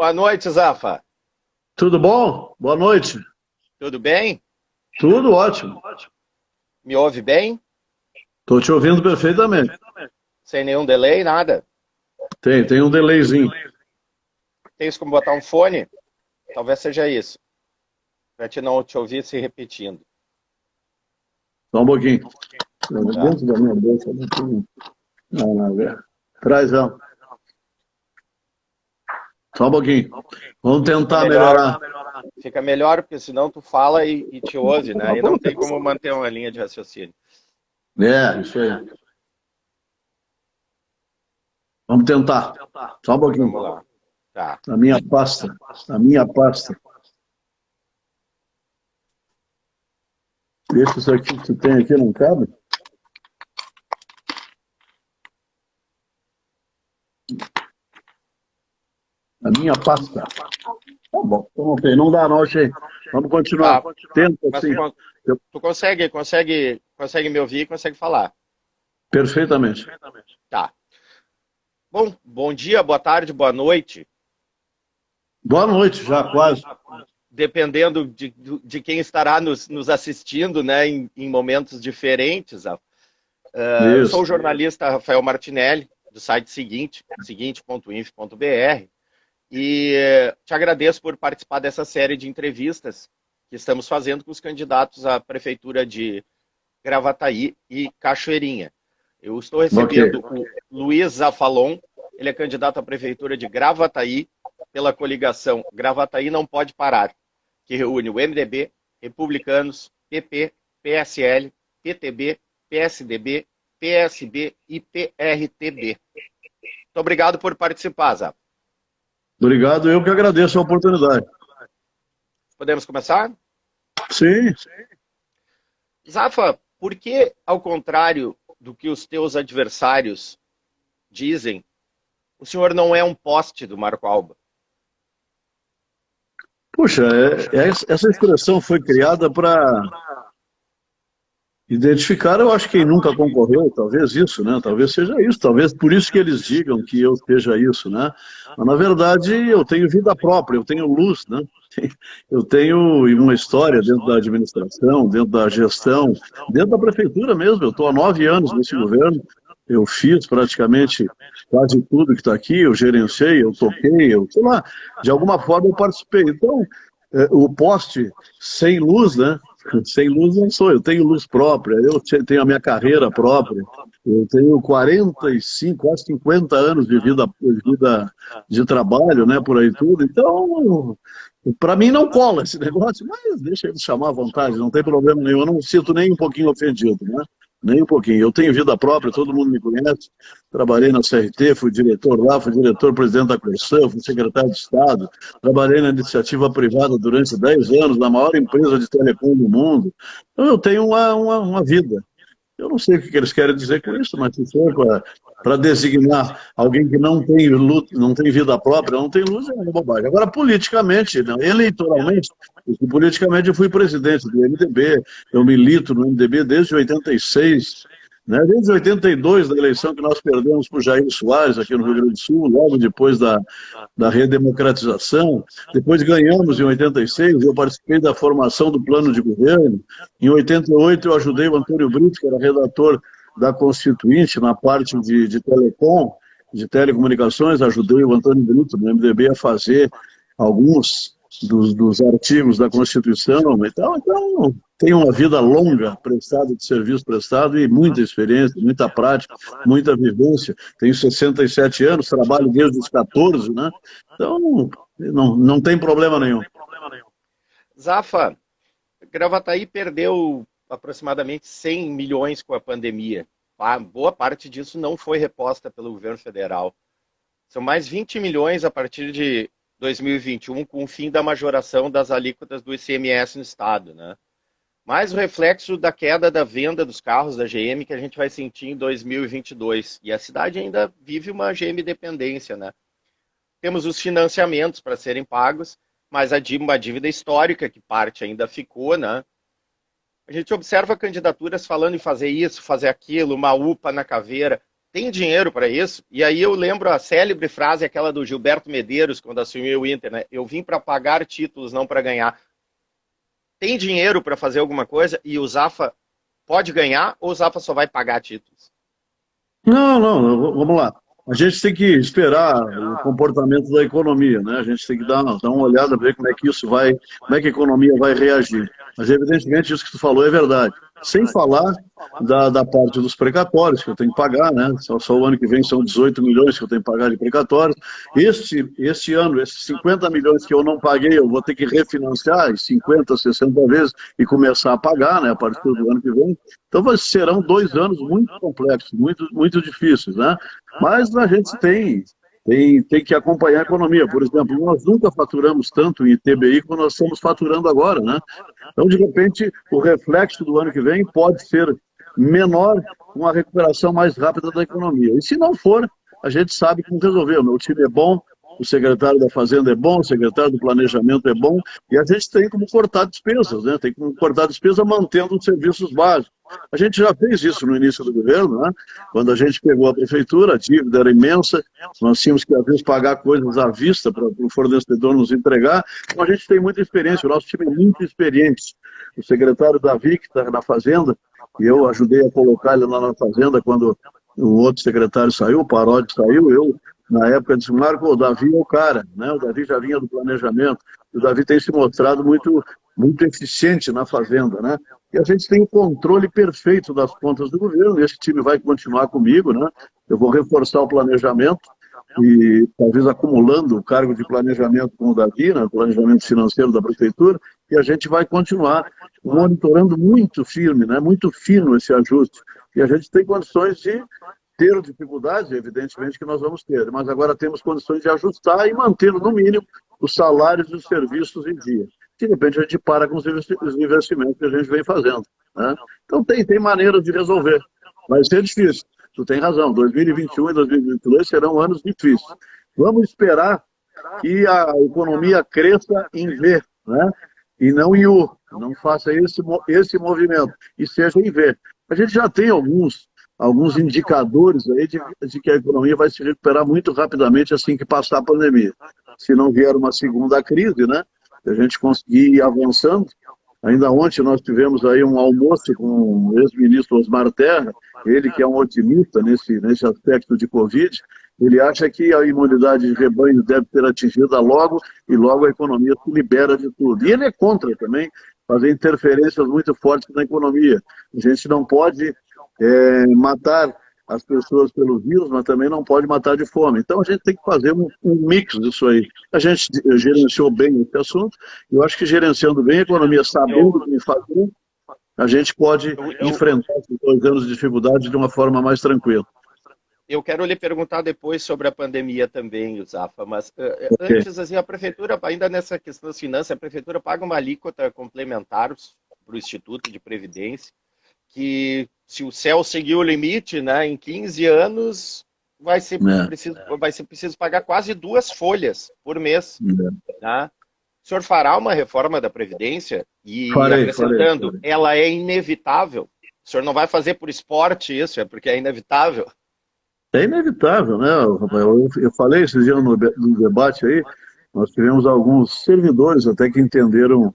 Boa noite, Zafa. Tudo bom? Boa noite. Tudo bem? Tudo ótimo. Me ouve bem? Estou te ouvindo perfeitamente. Sem nenhum delay, nada? Tem um delayzinho. Tens como botar um fone? Talvez seja isso. Para te não te ouvir se repetindo. Só um pouquinho. Tá? Dentro da minha bolsa. Não, velho. Traz, não. Só um pouquinho. Vamos Fica tentar melhor, melhorar. fica melhor, porque senão tu fala e te ouve, né? E não tem como manter uma linha de raciocínio. Isso aí. Vamos tentar. Só um pouquinho. Vamos lá. Tá. A minha pasta. A minha pasta. Deixa isso aqui que tu tem aqui, não cabe? A minha pasta. Tá bom. Então, ok. Não dá, não, Che. Vamos continuar. Tá. Tenta, Mas sim. tu consegue me ouvir e consegue falar. Perfeitamente. Tá. Bom dia, boa tarde, boa noite. Boa noite, já quase. Dependendo de quem estará nos assistindo, né, em momentos diferentes. Eu sou Isso. o jornalista Rafael Martinelli, do site seguinte.inf.br, e te agradeço por participar dessa série de entrevistas que estamos fazendo com os candidatos à prefeitura de Gravataí e Cachoeirinha. Eu estou Ok. recebendo o Luiz Zafalon, ele é candidato à prefeitura de Gravataí pela coligação Gravataí Não Pode Parar, que reúne o MDB, Republicanos, PP, PSL, PTB, PSDB, PSB e PRTB. Muito obrigado por participar, Zafa. Obrigado, eu que agradeço a oportunidade. Podemos começar? Sim, Zafa, por que, ao contrário do que os teus adversários dizem, o senhor não é um poste do Marco Alba? puxa, essa expressão foi criada para identificar, eu acho, quem nunca concorreu, talvez isso, né? Talvez seja isso, talvez por isso que eles digam que eu seja isso, né? Mas, na verdade, eu tenho vida própria, eu tenho luz, né? Eu tenho uma história dentro da administração, dentro da gestão, dentro da prefeitura mesmo. Eu estou há 9 anos nesse governo, eu fiz praticamente quase tudo que está aqui, eu gerenciei, eu toquei, eu, sei lá, de alguma forma eu participei. Então, o poste sem luz, né? Sem luz não sou, eu tenho luz própria, eu tenho a minha carreira própria, eu tenho 45, quase 50 anos de vida de trabalho, né, por aí tudo, então, para mim não cola esse negócio, mas deixa eles chamar à vontade, não tem problema nenhum, eu não me sinto nem um pouquinho ofendido, né, nem um pouquinho, eu tenho vida própria, todo mundo me conhece, trabalhei na CRT, fui diretor lá, fui diretor-presidente da Corsã, fui secretário de Estado, trabalhei na iniciativa privada durante 10 anos, na maior empresa de telecom do mundo. Então, eu tenho uma vida. Eu não sei o que eles querem dizer com isso, mas se for para designar alguém que não tem luta, não tem vida própria, não tem luz, é uma bobagem. Agora, politicamente, não, eleitoralmente, porque politicamente eu fui presidente do MDB, eu milito no MDB desde 86, né? Desde 82, da eleição que nós perdemos para o Jair Soares, aqui no Rio Grande do Sul, logo depois da redemocratização. Depois ganhamos em 86, eu participei da formação do plano de governo. Em 88, eu ajudei o Antônio Brito, que era redator da Constituinte, na parte de telecom, de telecomunicações, ajudei o Antônio Brito, do MDB, a fazer alguns dos artigos da Constituição e tal. Então, tenho uma vida longa prestada, de serviço prestado e muita experiência, muita prática, muita vivência. Tenho 67 anos, trabalho desde os 14, né? Então, não tem problema nenhum. Zafa, Gravataí perdeu aproximadamente 100 milhões com a pandemia. Boa parte disso não foi reposta pelo governo federal. São mais 20 milhões a partir de 2021, com o fim da majoração das alíquotas do ICMS no estado, né? Mais o reflexo da queda da venda dos carros da GM que a gente vai sentir em 2022. E a cidade ainda vive uma GM dependência, né? Temos os financiamentos para serem pagos, mas uma dívida histórica que parte ainda ficou, né? A gente observa candidaturas falando em fazer isso, fazer aquilo, uma UPA na caveira. tem dinheiro para isso? E aí eu lembro a célebre frase, aquela do Gilberto Medeiros, quando assumiu o Inter, né? Eu vim para pagar títulos, não para ganhar. Tem dinheiro para fazer alguma coisa e o Zafa pode ganhar ou o Zafa só vai pagar títulos? Não, não, vamos lá. A gente tem que esperar o comportamento da economia, né? A gente tem que dar uma olhada, ver como é que isso vai, como é que a economia vai reagir. Mas, evidentemente, isso que tu falou é verdade. Sem falar da parte dos precatórios que eu tenho que pagar, né? Só o ano que vem são 18 milhões que eu tenho que pagar de precatórios. Este ano, esses 50 milhões que eu não paguei, eu vou ter que refinanciar em 50, 60 vezes e começar a pagar, né? A partir do ano que vem. Então, serão 2 anos muito complexos, muito, muito difíceis, né? Mas a gente tem que acompanhar a economia. Por exemplo, nós nunca faturamos tanto em ITBI como nós estamos faturando agora, né? Então, de repente, o reflexo do ano que vem pode ser menor, com uma recuperação mais rápida da economia. E se não for, a gente sabe como resolver. O meu time é bom, o secretário da Fazenda é bom, o secretário do Planejamento é bom, e a gente tem como cortar despesas, né? Tem como cortar despesa mantendo os serviços básicos. A gente já fez isso no início do governo, né? Quando a gente pegou a prefeitura, a dívida era imensa, nós tínhamos que, às vezes, pagar coisas à vista para o fornecedor nos entregar. Então, a gente tem muita experiência, o nosso time é muito experiente. O secretário Davi, que está na Fazenda, e eu ajudei a colocar ele lá na Fazenda quando o outro secretário saiu, o Parodi saiu, eu, na época, disse, Marco, o Davi é o cara, né? O Davi já vinha do planejamento, o Davi tem se mostrado muito, muito eficiente na Fazenda, né? E a gente tem o controle perfeito das contas do governo, esse time vai continuar comigo, né? Eu vou reforçar o planejamento e talvez acumulando o cargo de planejamento com o Davi, né? Planejamento financeiro da prefeitura, e a gente vai continuar monitorando muito firme, né? Muito fino esse ajuste. E a gente tem condições de ter dificuldades, evidentemente que nós vamos ter, mas agora temos condições de ajustar e manter, no mínimo, os salários e os serviços em dia. De repente a gente para com os investimentos que a gente vem fazendo, né? Então tem maneiras de resolver. Vai ser difícil, tu tem razão, 2021 e 2022 serão anos difíceis. Vamos esperar que a economia cresça em V, né? E não em U. Não faça esse movimento, e seja em V. A gente já tem alguns indicadores aí de que a economia vai se recuperar muito rapidamente assim que passar a pandemia. Se não vier uma segunda crise, né? Se a gente conseguir ir avançando. Ainda ontem nós tivemos aí um almoço com o ex-ministro Osmar Terra, ele que é um otimista nesse aspecto de Covid, ele acha que a imunidade de rebanho deve ser atingida logo e logo a economia se libera de tudo. E ele é contra também fazer interferências muito fortes na economia. A gente não pode matar as pessoas pelo vírus, mas também não pode matar de fome. Então a gente tem que fazer um mix disso aí. A gente gerenciou bem esse assunto, e eu acho que gerenciando bem a economia, sabendo o que fazer, a gente pode enfrentar esses 2 anos de dificuldade de uma forma mais tranquila. Eu quero lhe perguntar depois sobre a pandemia também, Zafa, mas Okay. antes, assim, a prefeitura, ainda nessa questão das finanças, a prefeitura paga uma alíquota complementar para o Instituto de Previdência, que se o céu seguir o limite, né, em 15 anos vai ser preciso pagar quase 2 folhas por mês. Né? O senhor fará uma reforma da Previdência? E acrescentando, farei. Ela é inevitável? O senhor não vai fazer por esporte isso, é porque é inevitável? É inevitável, né, Rafael? Eu falei esses dias no debate aí, nós tivemos alguns servidores até que entenderam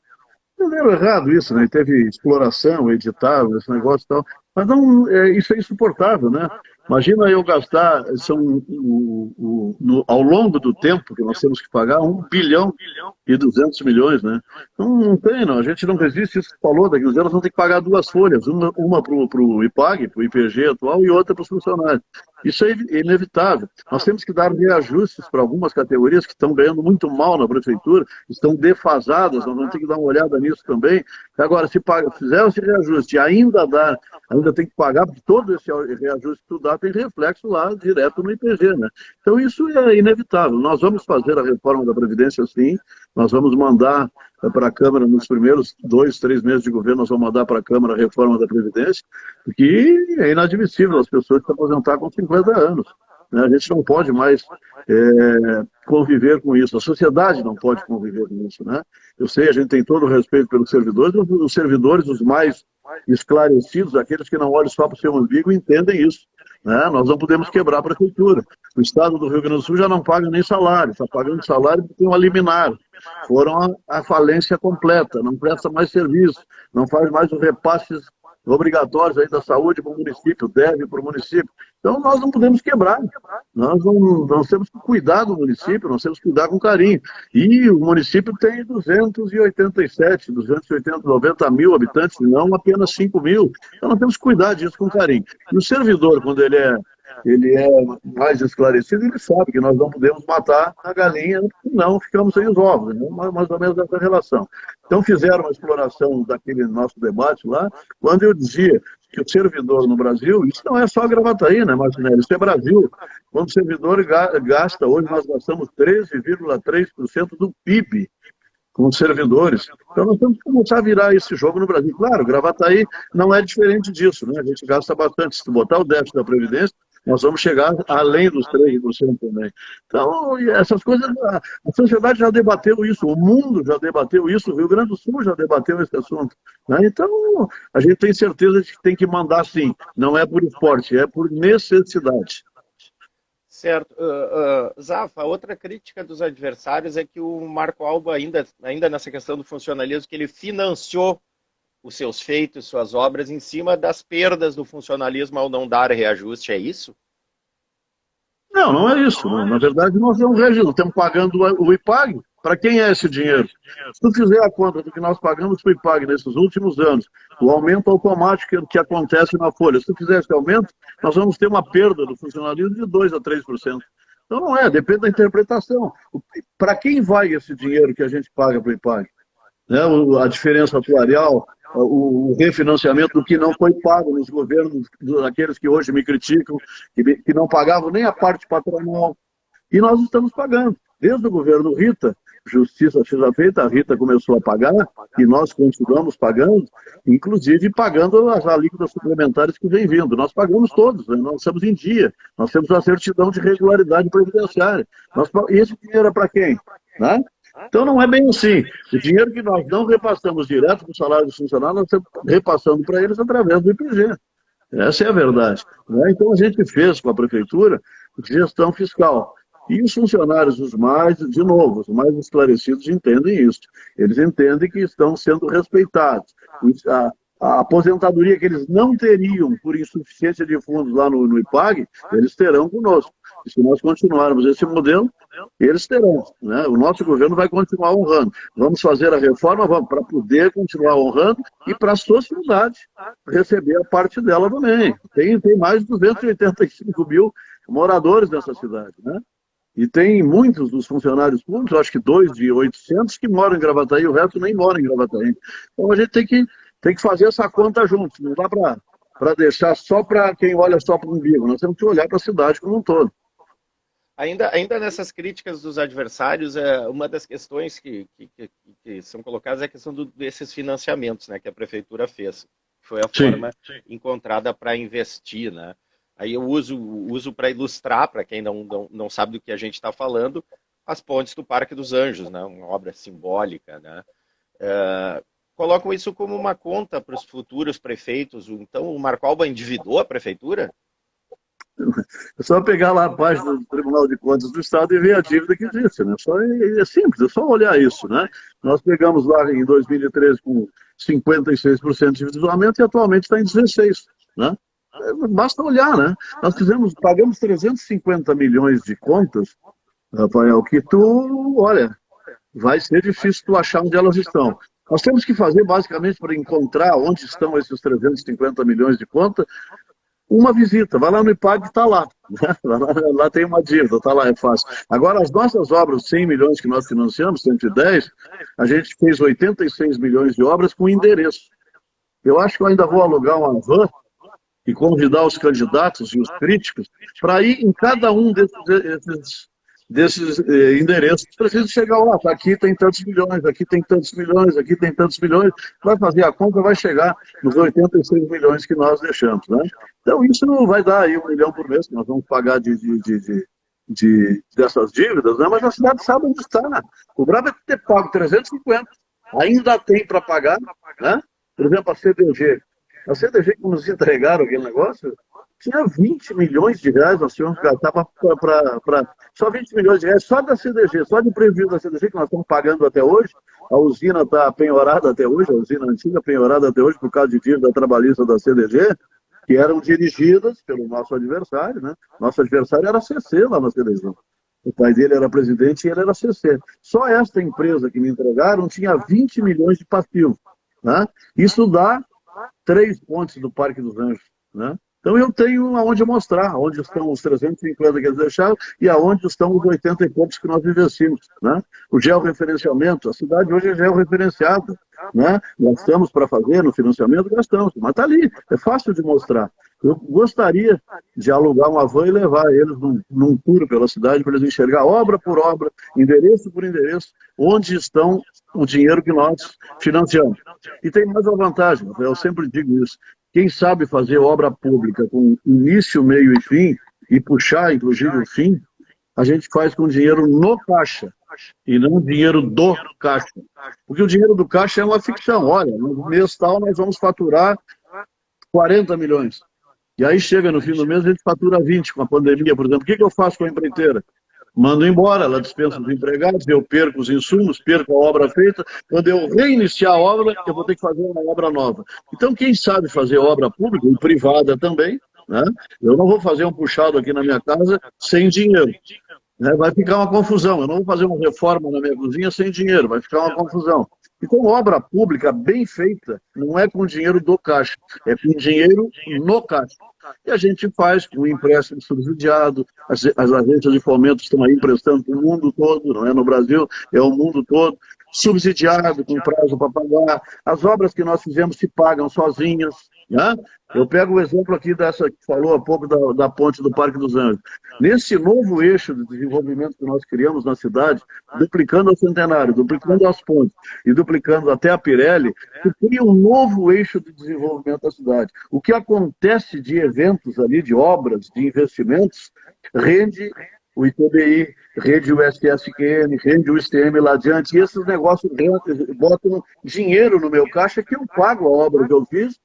errado isso, né? Teve exploração, editável, esse negócio e tal. Mas não, isso é insuportável, né? Imagina eu gastar, ao longo do tempo que nós temos que pagar, 1,2 bilhão, né? Não tem, não. A gente não resiste isso que falou, daqui uns anos vão ter que pagar 2 folhas, uma para o IPAG, para o IPG atual, e outra para os funcionários. Isso é inevitável. Nós temos que dar reajustes para algumas categorias que estão ganhando muito mal na prefeitura, estão defasadas, nós vamos ter que dar uma olhada nisso também. Agora, se fizer esse reajuste e ainda tem que pagar, porque todo esse reajuste que tu dá tem reflexo lá direto no IPG, né? Então isso é inevitável. Nós vamos fazer a reforma da Previdência, sim, nós vamos mandar para a Câmara nos primeiros 2, 3 meses de governo, nós vamos mandar para a Câmara a reforma da Previdência, porque é inadmissível as pessoas se aposentar com 50 anos. né? A gente não pode mais conviver com isso. A sociedade não pode conviver com isso, né? Eu sei, a gente tem todo o respeito pelos servidores, os servidores, os mais esclarecidos, aqueles que não olham só para o seu umbigo, entendem isso, né? Nós não podemos quebrar a prefeitura. O estado do Rio Grande do Sul já não paga nem salário, está pagando salário porque tem um liminar. Foram à falência completa, não presta mais serviço, não faz mais os repasses obrigatórios aí da saúde para o município, deve para o município. Então, nós não podemos quebrar. Nós temos que cuidar do município, nós temos que cuidar com carinho. E o município tem 290 mil habitantes, não apenas 5 mil. Então, nós temos que cuidar disso com carinho. E o servidor, quando ele é mais esclarecido, ele sabe que nós não podemos matar a galinha, não ficamos sem os ovos, né? Mais ou menos essa relação. Então fizeram uma exploração daquele nosso debate lá, quando eu dizia que o servidor no Brasil, isso não é só Gravataí, né, Martinelli? Isso é Brasil. Quando o servidor gasta, hoje nós gastamos 13,3% do PIB com os servidores. Então nós temos que começar a virar esse jogo no Brasil. Claro, Gravataí não é diferente disso, né? A gente gasta bastante. Se botar o déficit da Previdência, nós vamos chegar além dos 13% também. Então, essas coisas, a sociedade já debateu isso, o mundo já debateu isso, o Rio Grande do Sul já debateu esse assunto, né? Então, a gente tem certeza de que tem que mandar sim. Não é por esporte, é por necessidade. Certo. Zafa, outra crítica dos adversários é que o Marco Alba, ainda nessa questão do funcionalismo, que ele financiou os seus feitos, suas obras, em cima das perdas do funcionalismo ao não dar reajuste, é isso? Não, não é isso. Não. Na verdade, nós estamos pagando o IPAG. Para quem é esse dinheiro? Se tu fizer a conta do que nós pagamos para o IPAG nesses últimos anos, o aumento automático que acontece na folha, se tu fizer esse aumento, nós vamos ter uma perda do funcionalismo de 2% a 3%. Então não é, depende da interpretação. Para quem vai esse dinheiro que a gente paga para o IPAG? Né? A diferença atuarial, o refinanciamento do que não foi pago nos governos, daqueles que hoje me criticam, que não pagavam nem a parte patronal. E nós estamos pagando. Desde o governo Rita, justiça seja feita, a Rita começou a pagar, e nós continuamos pagando, inclusive pagando as alíquotas suplementares que vem vindo. Nós pagamos todos, né? Nós estamos em dia, nós temos a certidão de regularidade previdenciária. E esse dinheiro é para quem? Né? Então não é bem assim. O dinheiro que nós não repassamos direto para o salário dos funcionários, nós estamos repassando para eles através do IPG. Essa é a verdade, né? Então a gente fez com a prefeitura gestão fiscal. E os funcionários, de novo, os mais esclarecidos entendem isso. Eles entendem que estão sendo respeitados. A aposentadoria que eles não teriam por insuficiência de fundos lá no IPAG, eles terão conosco. E se nós continuarmos esse modelo, eles terão, né? O nosso governo vai continuar honrando. Vamos fazer a reforma para poder continuar honrando e para a sociedade receber a parte dela também. Tem mais de 285 mil moradores nessa cidade, né? E tem muitos dos funcionários públicos, acho que 2 de 800, que moram em Gravataí, o resto nem mora em Gravataí. Então a gente tem que fazer essa conta juntos, não dá para deixar só para quem olha só para o umbigo, nós temos que olhar para a cidade como um todo. Ainda nessas críticas dos adversários, uma das questões que são colocadas é a questão desses financiamentos, né, que a prefeitura fez. Foi a forma encontrada para investir, né? Aí eu uso para ilustrar, para quem não sabe do que a gente está falando, as pontes do Parque dos Anjos, né? Uma obra simbólica, né? Colocam isso como uma conta para os futuros prefeitos. Então, o Marco Alba endividou a prefeitura? É só pegar lá a página do Tribunal de Contas do Estado e ver a dívida que existe, né? É simples, é só olhar isso, né? Nós pegamos lá em 2013 com 56% de endividamento e atualmente está em 16%, né? Basta olhar, né? Nós pagamos 350 milhões de contas, Rafael, que olha, vai ser difícil tu achar onde elas estão. Nós temos que fazer, basicamente, para encontrar onde estão esses 350 milhões de contas, uma visita. Vai lá no IPAG, está lá. Né? Lá tem uma dívida, está lá, é fácil. Agora, as nossas obras, 100 milhões que nós financiamos, 110, a gente fez 86 milhões de obras com endereço. Eu acho que eu ainda vou alugar uma van e convidar os candidatos e os críticos para ir em cada um desses endereços. Precisa chegar lá, aqui tem tantos milhões, aqui tem tantos milhões, aqui tem tantos milhões. Vai fazer a conta, vai chegar nos 86 milhões que nós deixamos, né? Então, isso vai dar aí 1 milhão por mês que nós vamos pagar dessas dívidas, né? Mas a cidade sabe onde está. O brabo é ter pago 350. Ainda tem para pagar, né? Por exemplo, a CDG. A CDG que nos entregaram aquele negócio, tinha 20 milhões de reais, nós tínhamos que gastar só 20 milhões de reais, só da CDG, só de prejuízo da CDG, que nós estamos pagando até hoje. A usina está penhorada até hoje, a usina antiga penhorada até hoje por causa de dívida trabalhista da CDG, que eram dirigidas pelo nosso adversário, né? Nosso adversário era a CC lá na CDG. O pai dele era presidente e ele era CC. Só esta empresa que me entregaram tinha 20 milhões de passivo, né? Isso dá 3 pontes do Parque dos Anjos, né? Então eu tenho aonde mostrar, onde estão os 350 que eles deixaram e aonde estão os 80 e poucos que nós investimos, né? O georreferenciamento, a cidade hoje é georreferenciada, né? Gastamos para fazer no financiamento, gastamos, mas está ali, é fácil de mostrar. Eu gostaria de alugar uma van e levar eles num tour pela cidade para eles enxergar obra por obra, endereço por endereço, onde estão o dinheiro que nós financiamos. E tem mais uma vantagem, eu sempre digo isso. Quem sabe fazer obra pública com início, meio e fim, e puxar, inclusive, o fim, a gente faz com dinheiro no caixa, e não dinheiro do caixa. Porque o dinheiro do caixa é uma ficção. Olha, no mês tal nós vamos faturar 40 milhões. E aí chega no fim do mês, a gente fatura 20 com a pandemia, por exemplo. O que eu faço com a empreiteira? Mando embora, ela dispensa os empregados, eu perco os insumos, perco a obra feita. Quando eu reiniciar a obra, eu vou ter que fazer uma obra nova. Então, quem sabe fazer obra pública e privada também, né? Eu não vou fazer um puxado aqui na minha casa sem dinheiro, né? Vai ficar uma confusão. Eu não vou fazer uma reforma na minha cozinha sem dinheiro, vai ficar uma confusão. Então, obra pública bem feita não é com dinheiro do caixa, é com dinheiro no caixa. E a gente faz com empréstimo subsidiado, as agências de fomento estão aí emprestando para o mundo todo, não é no Brasil, é o mundo todo, subsidiado, com prazo para pagar. As obras que nós fizemos se pagam sozinhas, né? Eu pego o exemplo aqui dessa que falou há pouco da ponte do Parque dos Anjos. Nesse novo eixo de desenvolvimento que nós criamos na cidade, duplicando o Centenário, duplicando as pontes e duplicando até a Pirelli, que cria um novo eixo de desenvolvimento da cidade. O que acontece de eventos ali, de obras, de investimentos, rende o ITBI, rende o SSQN, rende o STM lá adiante, e esses negócios botam dinheiro no meu caixa que eu pago a obra que eu fiz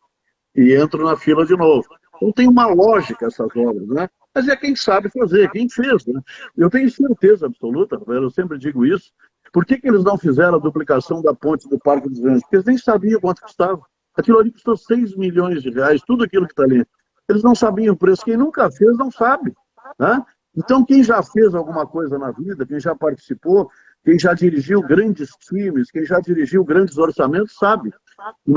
e entro na fila de novo. Então tem uma lógica essas obras, né? Mas é quem sabe fazer, quem fez, né? Eu tenho certeza absoluta, eu sempre digo isso. Por que eles não fizeram a duplicação da ponte do Parque dos Anjos? Porque eles nem sabiam quanto custava. Aquilo ali custou 6 milhões de reais, tudo aquilo que está ali. Eles não sabiam o preço. Quem nunca fez não sabe, né? Então, quem já fez alguma coisa na vida, quem já participou, quem já dirigiu grandes times, quem já dirigiu grandes orçamentos, sabe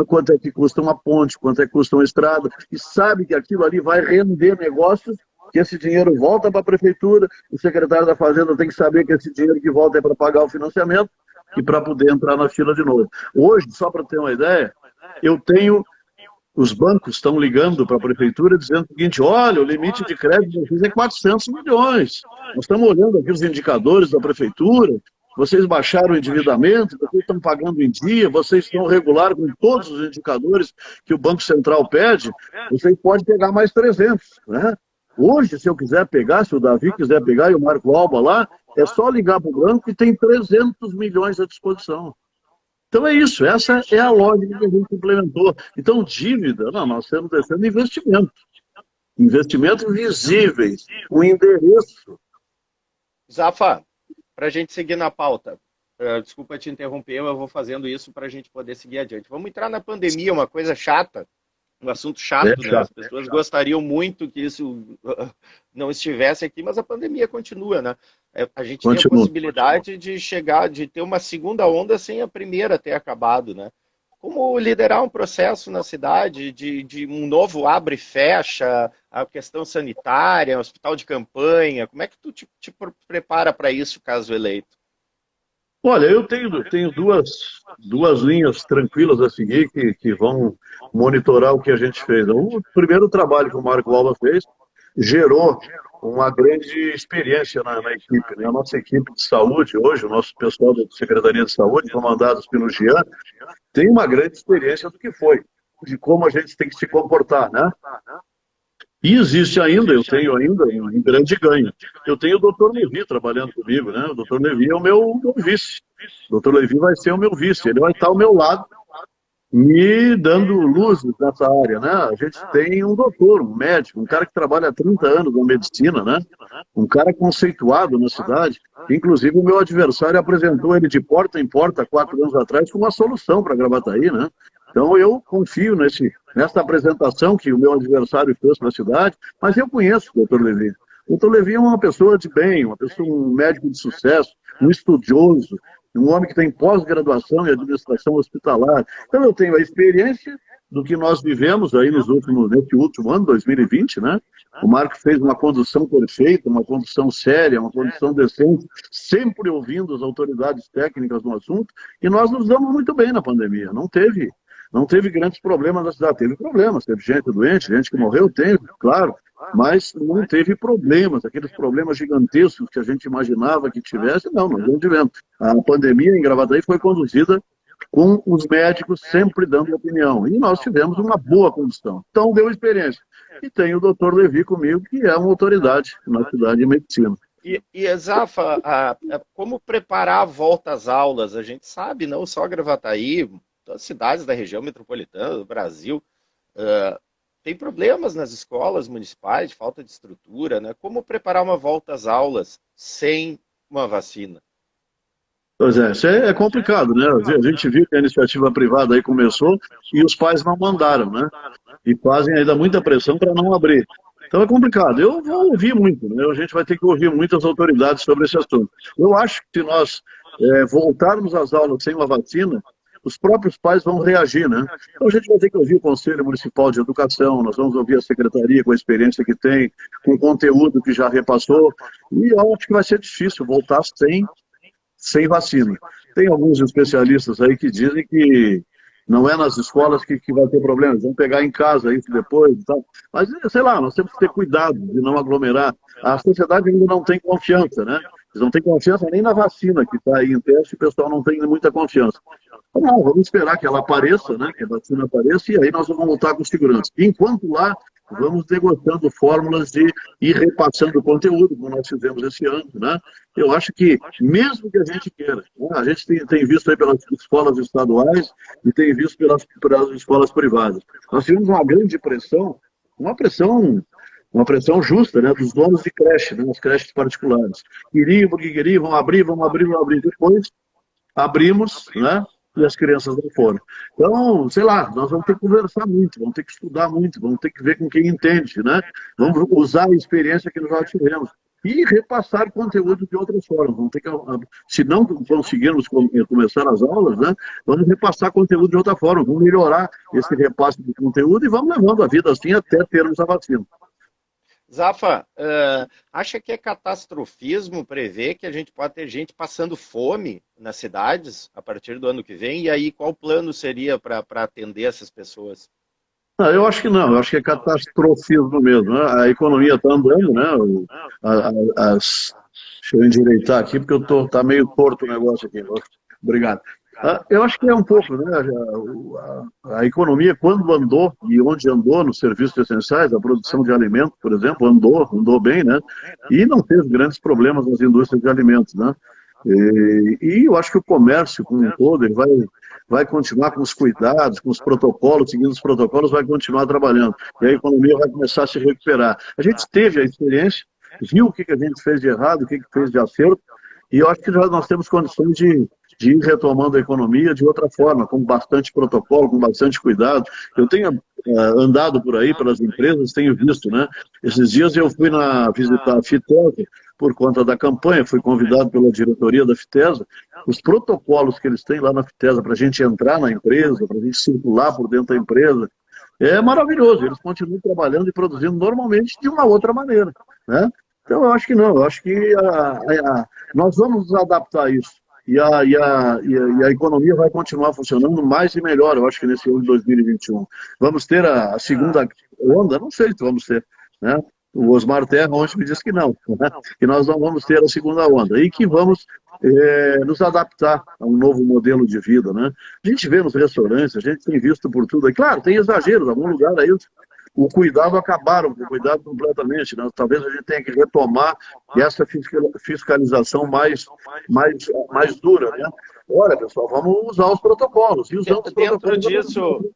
quanto é que custa uma ponte, quanto é que custa uma estrada, e sabe que aquilo ali vai render negócios, que esse dinheiro volta para a prefeitura, o secretário da Fazenda tem que saber que esse dinheiro que volta é para pagar o financiamento e para poder entrar na fila de novo. Hoje, só para ter uma ideia, os bancos estão ligando para a prefeitura dizendo o seguinte: olha, o limite de crédito de vocês é 400 milhões. Nós estamos olhando aqui os indicadores da prefeitura, vocês baixaram o endividamento, vocês estão pagando em dia, vocês estão regular com todos os indicadores que o Banco Central pede, vocês podem pegar mais 300, né? Hoje, se eu quiser pegar, se o Davi quiser pegar e o Marco Alba lá, é só ligar para o banco e tem 300 milhões à disposição. Então é isso, essa é a lógica que a gente implementou. Então, dívida, não, nós estamos deixando investimentos visíveis, o endereço. Zafa, para a gente seguir na pauta, desculpa te interromper, eu vou fazendo isso para a gente poder seguir adiante. Vamos entrar na pandemia, uma coisa chata, um assunto chato, né? As pessoas gostariam muito que isso não estivesse aqui, mas a pandemia continua, né? A gente tem a possibilidade de chegar, de ter uma segunda onda sem a primeira ter acabado, né? Como liderar um processo na cidade de um novo abre e fecha, a questão sanitária, hospital de campanha, como é que tu te prepara para isso, caso eleito? Olha, eu tenho duas linhas tranquilas a seguir que vão monitorar o que a gente fez. O primeiro trabalho que o Marco Alba fez gerou uma grande experiência na equipe, né? A nossa equipe de saúde hoje, o nosso pessoal da Secretaria de Saúde, comandados pelo Jean, tem uma grande experiência do que foi, de como a gente tem que se comportar, né? E existe ainda, eu tenho ainda um grande ganho. Eu tenho o doutor Levi trabalhando comigo, né? O doutor Levi é o meu vice. O doutor Levi vai ser o meu vice, ele vai estar ao meu lado, me dando luzes nessa área, né? A gente tem um doutor, um médico, um cara que trabalha há 30 anos na medicina, né? Um cara conceituado na cidade. Inclusive, o meu adversário apresentou ele de porta em porta, 4 anos atrás, com uma solução para Gravataí, né? Então, eu confio nessa apresentação que o meu adversário fez para a cidade, mas eu conheço o doutor Levi. O doutor Levi é uma pessoa de bem, um médico de sucesso, um estudioso, um homem que tem pós-graduação em administração hospitalar. Então, eu tenho a experiência do que nós vivemos aí nesse último ano, 2020, né? O Marco fez uma condução perfeita, uma condução séria, uma condução decente, sempre ouvindo as autoridades técnicas no assunto, e nós nos damos muito bem na pandemia. Não teve grandes problemas na cidade. Teve problemas, teve gente doente, gente que morreu, teve, claro, mas não teve problemas, aqueles problemas gigantescos que a gente imaginava que tivesse, não, nós não tivemos. A pandemia em Gravataí foi conduzida com os médicos sempre dando opinião, e nós tivemos uma boa condição. Então, deu experiência. E tem o doutor Levi comigo, que é uma autoridade na cidade de medicina. E Zafa, como preparar a volta às aulas? A gente sabe, não só Gravataí, todas as cidades da região metropolitana do Brasil, tem problemas nas escolas municipais, de falta de estrutura, né? Como preparar uma volta às aulas sem uma vacina? Pois é, isso é complicado, né? A gente viu que a iniciativa privada aí começou e os pais não mandaram, né? E fazem ainda muita pressão para não abrir. Então é complicado. Eu vou ouvir muito, né? A gente vai ter que ouvir muitas autoridades sobre esse assunto. Eu acho que se nós voltarmos às aulas sem uma vacina, os próprios pais vão reagir, né? Então a gente vai ter que ouvir o Conselho Municipal de Educação, nós vamos ouvir a Secretaria com a experiência que tem, com o conteúdo que já repassou, e eu acho que vai ser difícil voltar sem vacina. Tem alguns especialistas aí que dizem que não é nas escolas que vai ter problema, eles vão pegar em casa isso depois e tal. Mas, sei lá, nós temos que ter cuidado de não aglomerar. A sociedade ainda não tem confiança, né? Eles não têm confiança nem na vacina que está aí em teste, o pessoal não tem muita confiança. Não, vamos esperar que ela apareça, né? Que a vacina apareça, e aí nós vamos voltar com segurança. Enquanto lá, vamos negociando fórmulas de ir repassando o conteúdo, como nós fizemos esse ano, né? Eu acho que, mesmo que a gente queira, né? A gente tem visto aí pelas escolas estaduais e tem visto pelas escolas privadas. Nós tivemos uma grande pressão, uma pressão justa, né, dos donos de creche, né, as creches particulares. Queriam, porque queriam, vamos abrir, vamos abrir, vamos abrir. Depois, abrimos, né, e as crianças não foram. Então, sei lá, nós vamos ter que conversar muito, vamos ter que estudar muito, vamos ter que ver com quem entende, né? Vamos usar a experiência que nós já tivemos e repassar conteúdo de outras formas. Vamos ter que, se não conseguirmos começar as aulas, né, vamos repassar conteúdo de outra forma, vamos melhorar esse repasse de conteúdo e vamos levando a vida assim até termos a vacina. Zafa, acha que é catastrofismo prever que a gente pode ter gente passando fome nas cidades a partir do ano que vem? E aí, qual plano seria para atender essas pessoas? Não, eu acho que não, eu acho que é catastrofismo mesmo, né? A economia está andando, né? Deixa eu endireitar aqui, porque tá meio torto o negócio aqui. Obrigado. Eu acho que é um pouco, né? A economia, quando andou e onde andou nos serviços essenciais, a produção de alimentos, por exemplo, andou bem, né? E não teve grandes problemas nas indústrias de alimentos, né? E eu acho que o comércio, como um todo, ele vai continuar com os cuidados, com os protocolos, seguindo os protocolos, vai continuar trabalhando. E a economia vai começar a se recuperar. A gente teve a experiência, viu o que a gente fez de errado, o que fez de acerto, e eu acho que já nós temos condições de ir retomando a economia de outra forma, com bastante protocolo, com bastante cuidado. Eu tenho andado por aí, pelas empresas, tenho visto, né? Esses dias eu fui visitar a Fitesa, por conta da campanha, fui convidado pela diretoria da Fitesa. Os protocolos que eles têm lá na Fitesa para a gente entrar na empresa, para a gente circular por dentro da empresa, é maravilhoso. Eles continuam trabalhando e produzindo normalmente de uma outra maneira, né? Então, eu acho que não. Eu acho que nós vamos nos adaptar a isso. E a economia vai continuar funcionando mais e melhor, eu acho que nesse ano de 2021. Vamos ter a segunda onda? Não sei se vamos ter, né? O Osmar Terra ontem me disse que não, né? Que nós não vamos ter a segunda onda e que vamos nos adaptar a um novo modelo de vida, né? A gente vê nos restaurantes, a gente tem visto por tudo aí. Claro, tem exageros, em algum lugar aí o cuidado acabaram com o cuidado completamente, né? Talvez a gente tenha que retomar essa fiscalização mais dura, né? Olha, pessoal, vamos usar os protocolos. E usando os Dentro protocolos... disso,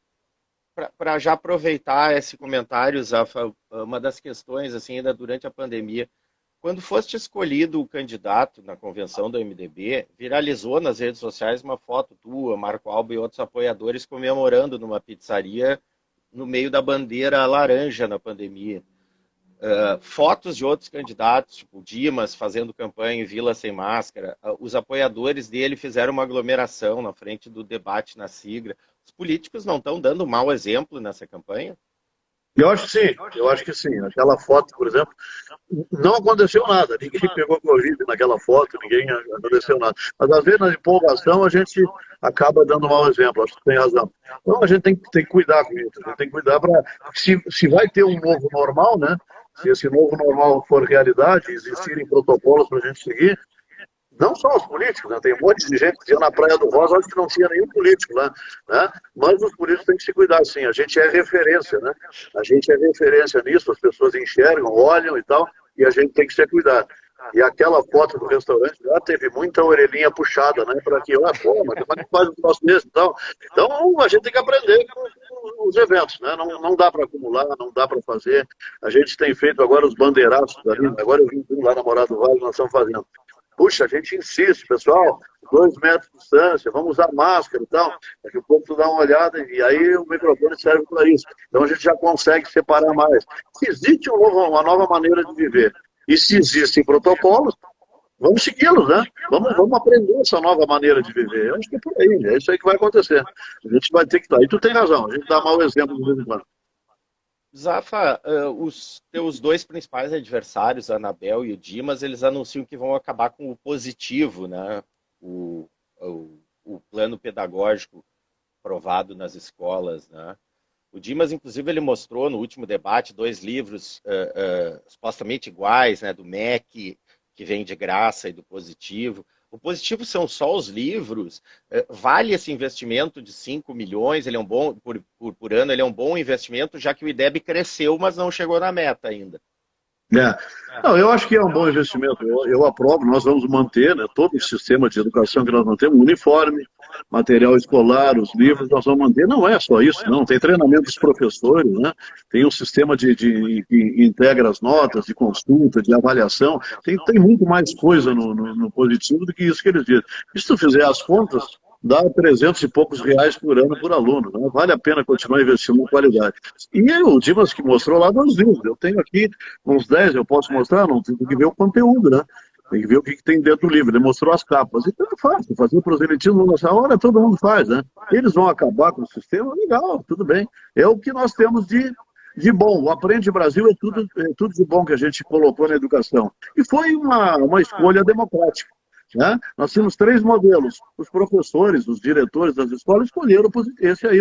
para já aproveitar esse comentário, Zafa, uma das questões, assim, ainda durante a pandemia, quando foste escolhido o candidato na convenção do MDB, viralizou nas redes sociais uma foto tua, Marco Alba e outros apoiadores comemorando numa pizzaria no meio da bandeira laranja na pandemia. Fotos de outros candidatos, tipo Dimas fazendo campanha em Vila Sem Máscara, os apoiadores dele fizeram uma aglomeração na frente do debate na Sigra. Os políticos não estão dando mau exemplo nessa campanha? Eu acho que sim. Aquela foto, por exemplo, não aconteceu nada. Ninguém pegou Covid naquela foto, ninguém aconteceu nada. Mas às vezes na empolgação a gente acaba dando mau exemplo, acho que tem razão. Então a gente tem que cuidar com isso, a gente tem que cuidar para. Se vai ter um novo normal, né? Se esse novo normal for realidade, existirem protocolos para a gente seguir, não só os políticos, né? Tem um monte de gente que ia na Praia do Rosa, acho que não tinha nenhum político lá, né? Mas os políticos têm que se cuidar, sim. A gente é referência, né? A gente é referência nisso, as pessoas enxergam, olham e tal, e a gente tem que se cuidar. E aquela foto do restaurante lá teve muita orelhinha puxada, né? Para que, mas como é que faz o troço desse e tal? Então, a gente tem que aprender com os eventos, né? Não dá para acumular, não dá para fazer. A gente tem feito agora os bandeiraços ali, agora eu vim lá na Morada do Vale, nós estamos fazendo. Puxa, a gente insiste, pessoal, 2 metros de distância, vamos usar máscara e tal. Daqui a pouco tu dá uma olhada e aí o microfone serve para isso. Então a gente já consegue separar mais. Se existe uma nova maneira de viver e se existem protocolos, vamos segui-los, né? Vamos aprender essa nova maneira de viver. Eu acho que é por aí, é isso aí que vai acontecer. A gente vai ter que estar. E tu tem razão, a gente dá mau exemplo de vez em quando. Zafa, os teus dois principais adversários, a Anabel e o Dimas, eles anunciam que vão acabar com o positivo, né? O plano pedagógico aprovado nas escolas, né? O Dimas, inclusive, ele mostrou no último debate 2 livros supostamente iguais, né? Do MEC, que vem de graça, e do positivo. O positivo são só os livros. Vale esse investimento de 5 milhões, ele é um bom, por ano, ele é um bom investimento, já que o IDEB cresceu, mas não chegou na meta ainda. É. Não, eu acho que é um bom investimento. Eu aprovo, nós vamos manter, né, todo o sistema de educação que nós mantemos, uniforme, material escolar, os livros, nós vamos manter. Não é só isso, não. Tem treinamento dos professores, né? Tem um sistema que integra as notas, de consulta, de avaliação. Tem muito mais coisa no positivo do que isso que eles dizem. E se tu fizer as contas, dá 300 e poucos reais por ano por aluno. Né? Vale a pena continuar investindo em qualidade. E o Dimas que mostrou lá 2 livros. Eu tenho aqui uns 10, eu posso mostrar? Não, tem que ver o conteúdo, né? Tem que ver o que tem dentro do livro. Ele mostrou as capas. Então é fácil, fazer o proselitismo nessa hora todo mundo faz, né? Eles vão acabar com o sistema, legal, tudo bem. É o que nós temos de bom. O Aprende Brasil é tudo de bom que a gente colocou na educação. E foi uma escolha democrática. Né? Nós tínhamos 3 modelos. Os professores, os diretores das escolas escolheram esse aí,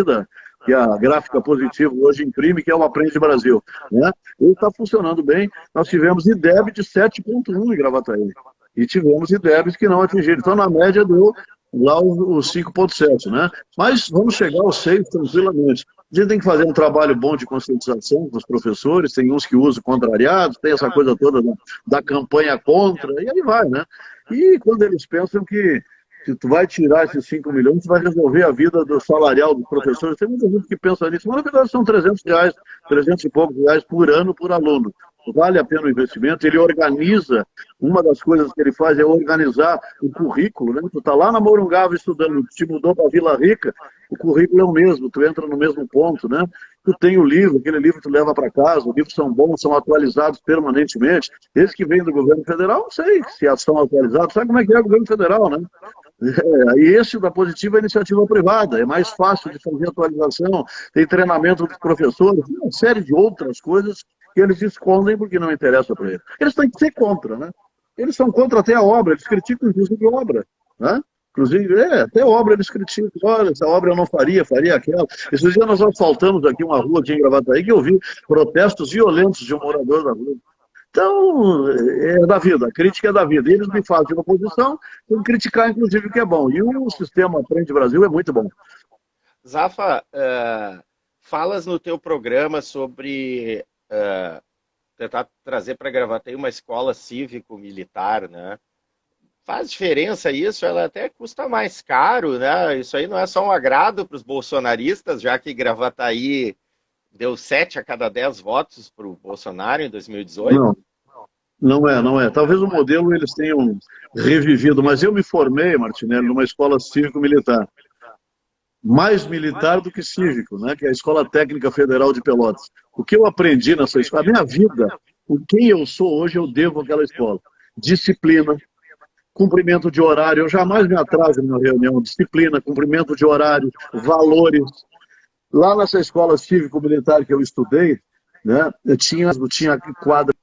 que a gráfica positiva hoje imprime, que é o Aprende Brasil. Né? Ele está funcionando bem. Nós tivemos IDEB de 7,1 em Gravataí. E tivemos IDEBs que não atingiram. Então, na média, deu lá os 5,7. Né? Mas vamos chegar aos 6 tranquilamente. A gente tem que fazer um trabalho bom de conscientização dos professores, tem uns que usam contrariados, tem essa coisa toda da campanha contra, e aí vai, né? E quando eles pensam que se tu vai tirar esses 5 milhões, tu vai resolver a vida do salarial dos professores, tem muita gente que pensa nisso, mas na verdade são 300 reais, 300 e poucos reais por ano por aluno. Vale a pena o investimento, ele organiza, uma das coisas que ele faz é organizar o currículo, né? Tu está lá na Morungava estudando, te mudou para Vila Rica, o currículo é o mesmo, tu entra no mesmo ponto, né? Tu tem o livro, aquele livro tu leva para casa, os livros são bons, são atualizados permanentemente. Esse que vem do governo federal, não sei se são atualizados, sabe como é que é o governo federal, né? E esse da Positiva é iniciativa privada, é mais fácil de fazer atualização, tem treinamento dos professores, uma série de outras coisas que eles escondem porque não interessa para eles. Eles têm que ser contra, né? Eles são contra até a obra, eles criticam inclusive a obra, né? Inclusive, até obra eles criticam, olha, essa obra eu não faria aquela. Esses dias nós asfaltamos aqui uma rua aqui em Gravataí que eu vi protestos violentos de um morador da rua. Então, é da vida, a crítica é da vida. Eles me fazem oposição, tem que criticar inclusive o que é bom. E o sistema Aprende Brasil é muito bom. Zafa, falas no teu programa sobre tentar trazer para Gravataí uma escola cívico-militar, né? Faz diferença isso, ela até custa mais caro, né? Isso aí não é só um agrado para os bolsonaristas, já que Gravataí deu 7 a cada 10 votos para o Bolsonaro em 2018. Não, não é. Talvez o modelo eles tenham revivido, mas eu me formei, Martinelli, numa escola cívico-militar. Mais militar do que cívico, né? Que é a Escola Técnica Federal de Pelotas. O que eu aprendi nessa escola, a minha vida, o quem eu sou hoje, eu devo àquela escola. Disciplina, cumprimento de horário, eu jamais me atraso numa reunião. Disciplina, cumprimento de horário, valores. Lá nessa escola cívico-militar que eu estudei, né? Eu tinha quadra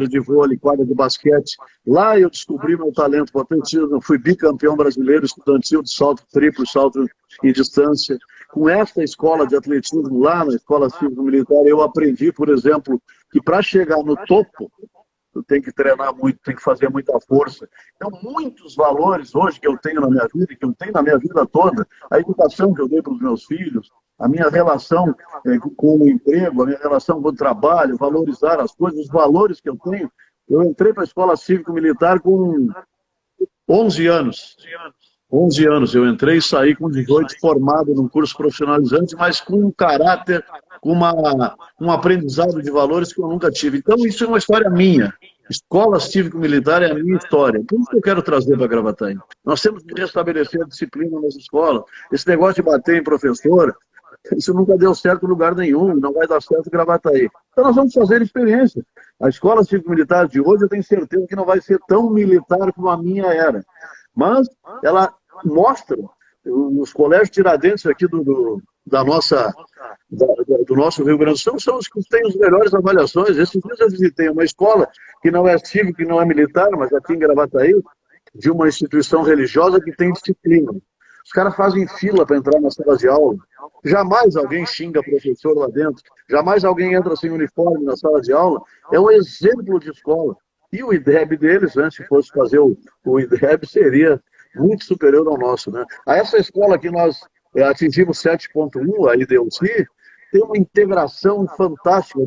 de vôlei, quadra de basquete. Lá eu descobri meu talento para atletismo, fui bicampeão brasileiro estudantil de salto triplo, salto em distância. Com esta escola de atletismo lá na Escola Cívico-Militar, eu aprendi, por exemplo, que para chegar no topo, tu tem que treinar muito, tem que fazer muita força. Então, muitos valores hoje que eu tenho na minha vida, que eu tenho na minha vida toda, a educação que eu dei para os meus filhos, a minha relação com o emprego, a minha relação com o trabalho, valorizar as coisas, os valores que eu tenho. Eu entrei para a Escola Cívico-Militar com 11 anos. 11 anos eu entrei e saí com 18, formado num curso profissionalizante, mas com um caráter, com um aprendizado de valores que eu nunca tive. Então, isso é uma história minha. Escola Cívico-Militar é a minha história. Por isso que eu quero trazer para Gravataí. Nós temos que restabelecer a disciplina nas escolas. Esse negócio de bater em professor, isso nunca deu certo em lugar nenhum, não vai dar certo em Gravataí. Então, nós vamos fazer experiência. A Escola Cívico-Militar de hoje, eu tenho certeza que não vai ser tão militar como a minha era. Mas ela mostra, os colégios Tiradentes aqui do nosso Rio Grande do Sul são os que têm as melhores avaliações. Esses dias eu visitei uma escola que não é cívica, que não é militar, mas aqui em Gravataí, de uma instituição religiosa que tem disciplina. Os caras fazem fila para entrar na sala de aula. Jamais alguém xinga professor lá dentro. Jamais alguém entra sem uniforme na sala de aula. É um exemplo de escola. E o IDEB deles, né, se fosse fazer o IDEB, seria muito superior ao nosso. Né? A essa escola que nós atingimos 7.1, a IDEUC, tem uma integração fantástica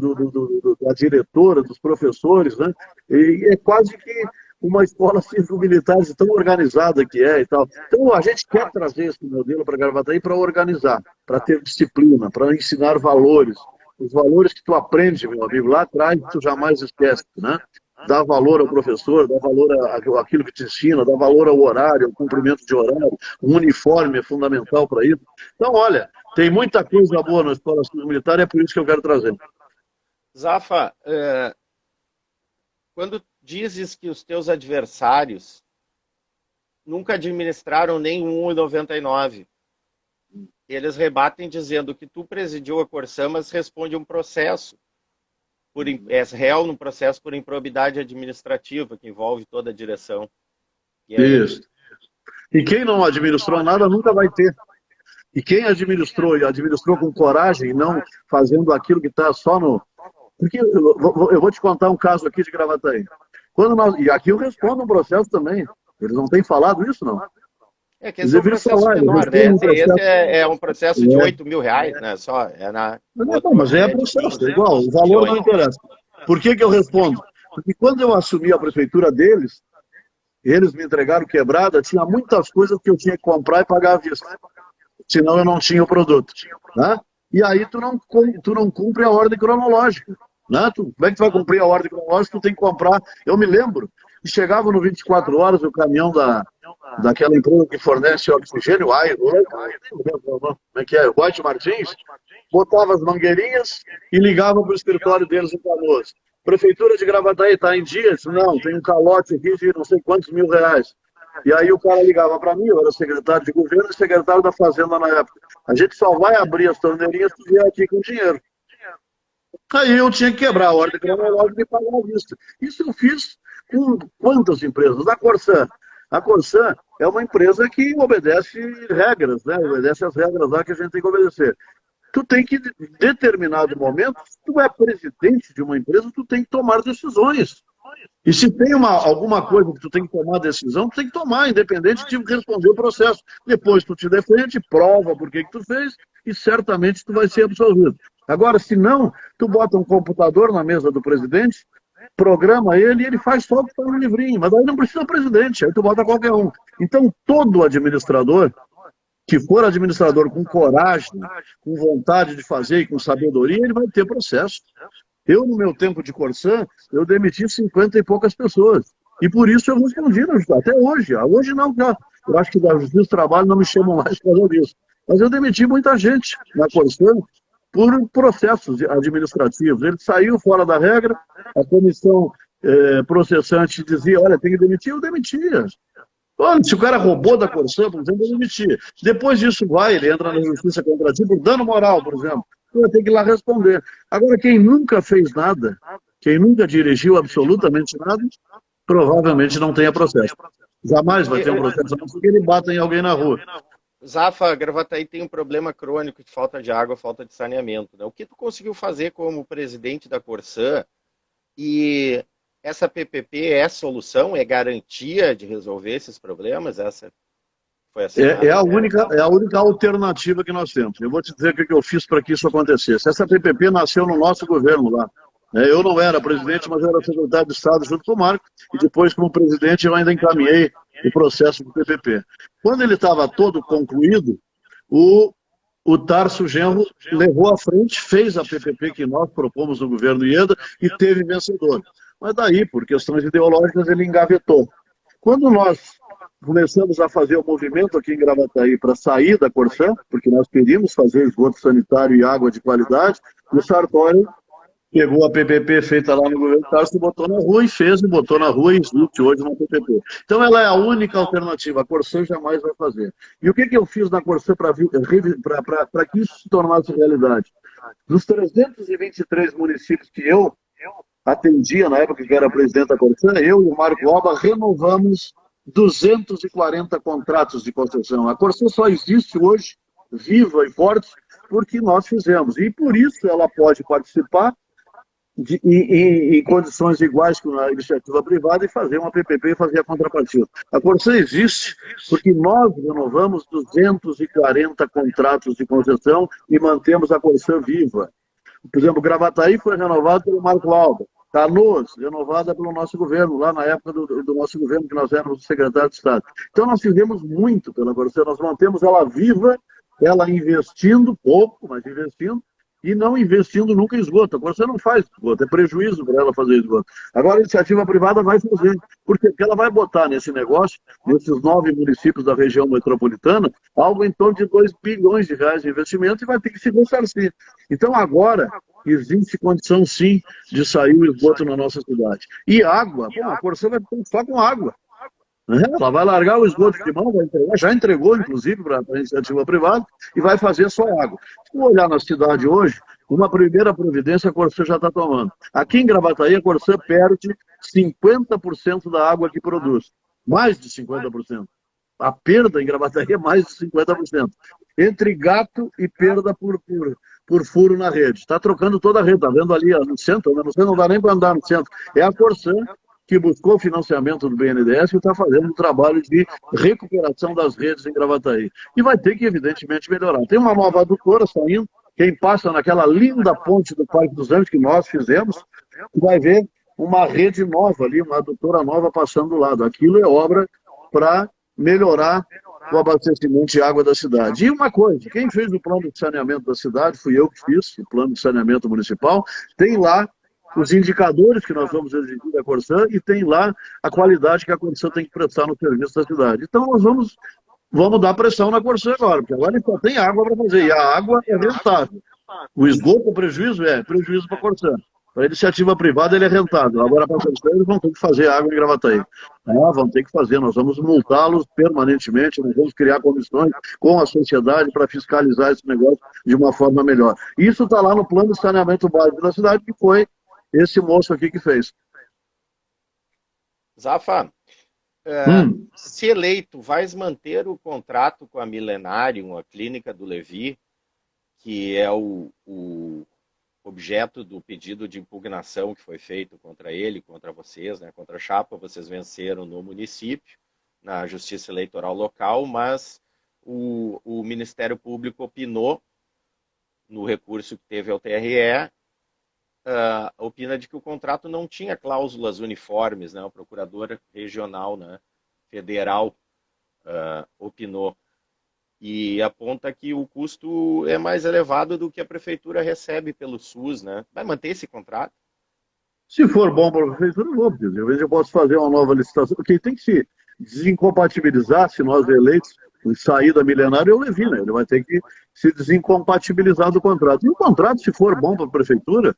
da diretora, dos professores, né? E é quase que uma escola cívico-militar tão organizada que é e tal. Então, a gente quer trazer esse modelo para Gravataí para organizar, para ter disciplina, para ensinar valores. Os valores que tu aprende, meu amigo, lá atrás, tu jamais esquece, né? Dá valor ao professor, dá valor àquilo que te ensina, dá valor ao horário, ao cumprimento de horário. O uniforme é fundamental para isso. Então, olha, tem muita coisa boa na escola cívico-militar e é por isso que eu quero trazer. Zafa, quando dizes que os teus adversários nunca administraram nem 1,99, eles rebatem dizendo que tu presidiu a Corsã, mas responde um processo. É réu num processo por improbidade administrativa, que envolve toda a direção. Isso. E quem não administrou nada nunca vai ter. E quem administrou, e administrou com coragem, e não fazendo aquilo que está só no... Porque eu vou te contar um caso aqui de Gravataí. E aqui eu respondo um processo também. Eles não têm falado isso, não. É que esse é um processo menor, né? Esse é um processo de R$8.000, né? Só, mas é processo, é igual, o valor não interessa. Por que eu respondo? Porque quando eu assumi a prefeitura deles, eles me entregaram quebrada, tinha muitas coisas que eu tinha que comprar e pagar à vista. Senão eu não tinha o produto. Né? E aí tu não cumpre a ordem cronológica. Né? Como é que tu vai cumprir a ordem cronológica? Tu tem que comprar. Eu me lembro que chegava no 24 horas o caminhão daquela empresa que fornece oxigênio, como é que é? White Martins, botava as mangueirinhas e ligava para o escritório deles em Canoas. Prefeitura de Gravataí está em dias? Não, tem um calote aqui de não sei quantos R$1.000. E aí o cara ligava para mim, eu era secretário de governo e secretário da Fazenda na época. A gente só vai abrir as torneirinhas se vier aqui com dinheiro. Aí eu tinha que quebrar a ordem cronológica e pagar a vista. Isso eu fiz com quantas empresas? A Corsã. A Corsã é uma empresa que obedece regras, né? Obedece as regras lá que a gente tem que obedecer. Tu tem que, em determinado momento, se tu é presidente de uma empresa, tu tem que tomar decisões. E se tem alguma coisa que tu tem que tomar decisão, tu tem que tomar, independente de responder o processo. Depois tu te defende, prova por que tu fez, e certamente tu vai ser absolvido. Agora, se não, tu bota um computador na mesa do presidente, programa ele e ele faz só o que está no livrinho, mas aí não precisa presidente, aí tu bota qualquer um. Então, todo administrador que for administrador com coragem, com vontade de fazer e com sabedoria, ele vai ter processo. Eu, no meu tempo de Corsã, eu demiti 50 e poucas pessoas. E por isso eu respondi na justiça, até hoje. Hoje não, já. Eu acho que da Justiça do Trabalho não me chamam mais por causa disso. Mas eu demiti muita gente na Corsã por processos administrativos. Ele saiu fora da regra, a comissão processante dizia, olha, tem que demitir, eu demitia. Olha, se o cara roubou da Corsã, por exemplo, eu demitir. Depois disso ele entra na justiça contra ti por dano moral, por exemplo. Vai ter que ir lá responder. Agora, quem nunca fez nada, quem nunca dirigiu absolutamente nada, provavelmente não tenha processo. Jamais vai ter um processo, a não ser que ele bata em alguém na rua. Zafa, Gravataí tem um problema crônico de falta de água, falta de saneamento. Né? O que tu conseguiu fazer como presidente da Corsã? E essa PPP é solução, é garantia de resolver esses problemas? Essa foi assinada? É a única alternativa que nós temos. Eu vou te dizer o que eu fiz para que isso acontecesse. Essa PPP nasceu no nosso governo lá. Eu não era presidente, mas eu era secretário de Estado junto com o Marco, e depois, como presidente, eu ainda encaminhei o processo do PPP. Quando ele estava todo concluído, o Tarso Genro levou à frente, fez a PPP que nós propomos no governo Ieda e teve vencedor. Mas daí, por questões ideológicas, ele engavetou. Quando nós começamos a fazer o movimento aqui em Gravataí para sair da Corsã, porque nós queríamos fazer esgoto sanitário e água de qualidade, o Sartori pegou a PPP feita lá no governo Tarso e botou na rua, e botou na rua e existe hoje na PPP. Então ela é a única alternativa, a Corsã jamais vai fazer. E o que eu fiz na Corsã para que isso se tornasse realidade? Dos 323 municípios que eu atendia na época que era presidente da Corsã, eu e o Marco Alba renovamos 240 contratos de concessão. A Corsã só existe hoje, viva e forte, porque nós fizemos. E por isso ela pode participar em condições iguais com a iniciativa privada e fazer uma PPP e fazer a contrapartida. A Corsã existe porque nós renovamos 240 contratos de concessão e mantemos a Corsã viva. Por exemplo, Gravataí foi renovado pelo Marco Alba. Canoas, renovada pelo nosso governo, lá na época do nosso governo, que nós éramos secretário de Estado. Então, nós fizemos muito pela Corsã, nós mantemos ela viva, ela investindo pouco, mas investindo, e não investindo nunca em esgoto. A Corsã não faz esgoto, é prejuízo para ela fazer esgoto. Agora, a iniciativa privada vai fazer, porque ela vai botar nesse negócio, nesses 9 municípios da região metropolitana, algo em torno de 2 bilhões de reais de investimento e vai ter que se ressarcir. Então, agora, existe condição, sim, de sair o esgoto na nossa cidade. E água, a Corsã vai só com água. Ela vai largar o esgoto de mão, vai entregar, já entregou, inclusive, para a iniciativa privada, e vai fazer só água. Se olhar na cidade hoje, uma primeira providência a Corsã já está tomando. Aqui em Gravataí, a Corsã perde 50% da água que produz. Mais de 50%. A perda em Gravataí é mais de 50%. Entre gato e perda por furo na rede. Está trocando toda a rede, está vendo ali no centro, no centro não dá nem para andar no centro. É a Corsã que buscou financiamento do BNDES e está fazendo um trabalho de recuperação das redes em Gravataí. E vai ter que, evidentemente, melhorar. Tem uma nova adutora saindo, quem passa naquela linda ponte do Parque dos Anjos que nós fizemos, vai ver uma rede nova ali, uma adutora nova passando do lado. Aquilo é obra para melhorar o abastecimento de água da cidade. E uma coisa, quem fez o plano de saneamento da cidade, fui eu que fiz, o plano de saneamento municipal, tem lá os indicadores que nós vamos exigir da Corsã e tem lá a qualidade que a Corsã tem que prestar no serviço da cidade. Então nós vamos dar pressão na Corsã agora, porque agora só tem água para fazer, e a água é rentável. O esgoto, o prejuízo prejuízo para a Corsã. Para a iniciativa privada ele é rentável. Agora, para a Corsã, eles vão ter que fazer água em Gravataí. Vão ter que fazer, nós vamos multá-los permanentemente, nós vamos criar comissões com a sociedade para fiscalizar esse negócio de uma forma melhor. Isso está lá no plano de saneamento básico da cidade, que foi esse moço aqui que fez. Zafa, se eleito, vais manter o contrato com a Millenarium, a clínica do Levi, que é o objeto do pedido de impugnação que foi feito contra ele, contra vocês, né, contra a chapa. Vocês venceram no município, na Justiça Eleitoral local, mas o Ministério Público opinou no recurso que teve ao TRE, opina de que o contrato não tinha cláusulas uniformes, né? O procurador regional, né, federal, opinou. E aponta que o custo é mais elevado do que a prefeitura recebe pelo SUS, né? Vai manter esse contrato? Se for bom para a prefeitura, eu vou, porque às vezes eu posso fazer uma nova licitação, porque tem que se desincompatibilizar, se nós eleitos sair da Milionário, é o Levi, né? Ele vai ter que se desincompatibilizar do contrato. E o contrato, se for bom para a prefeitura,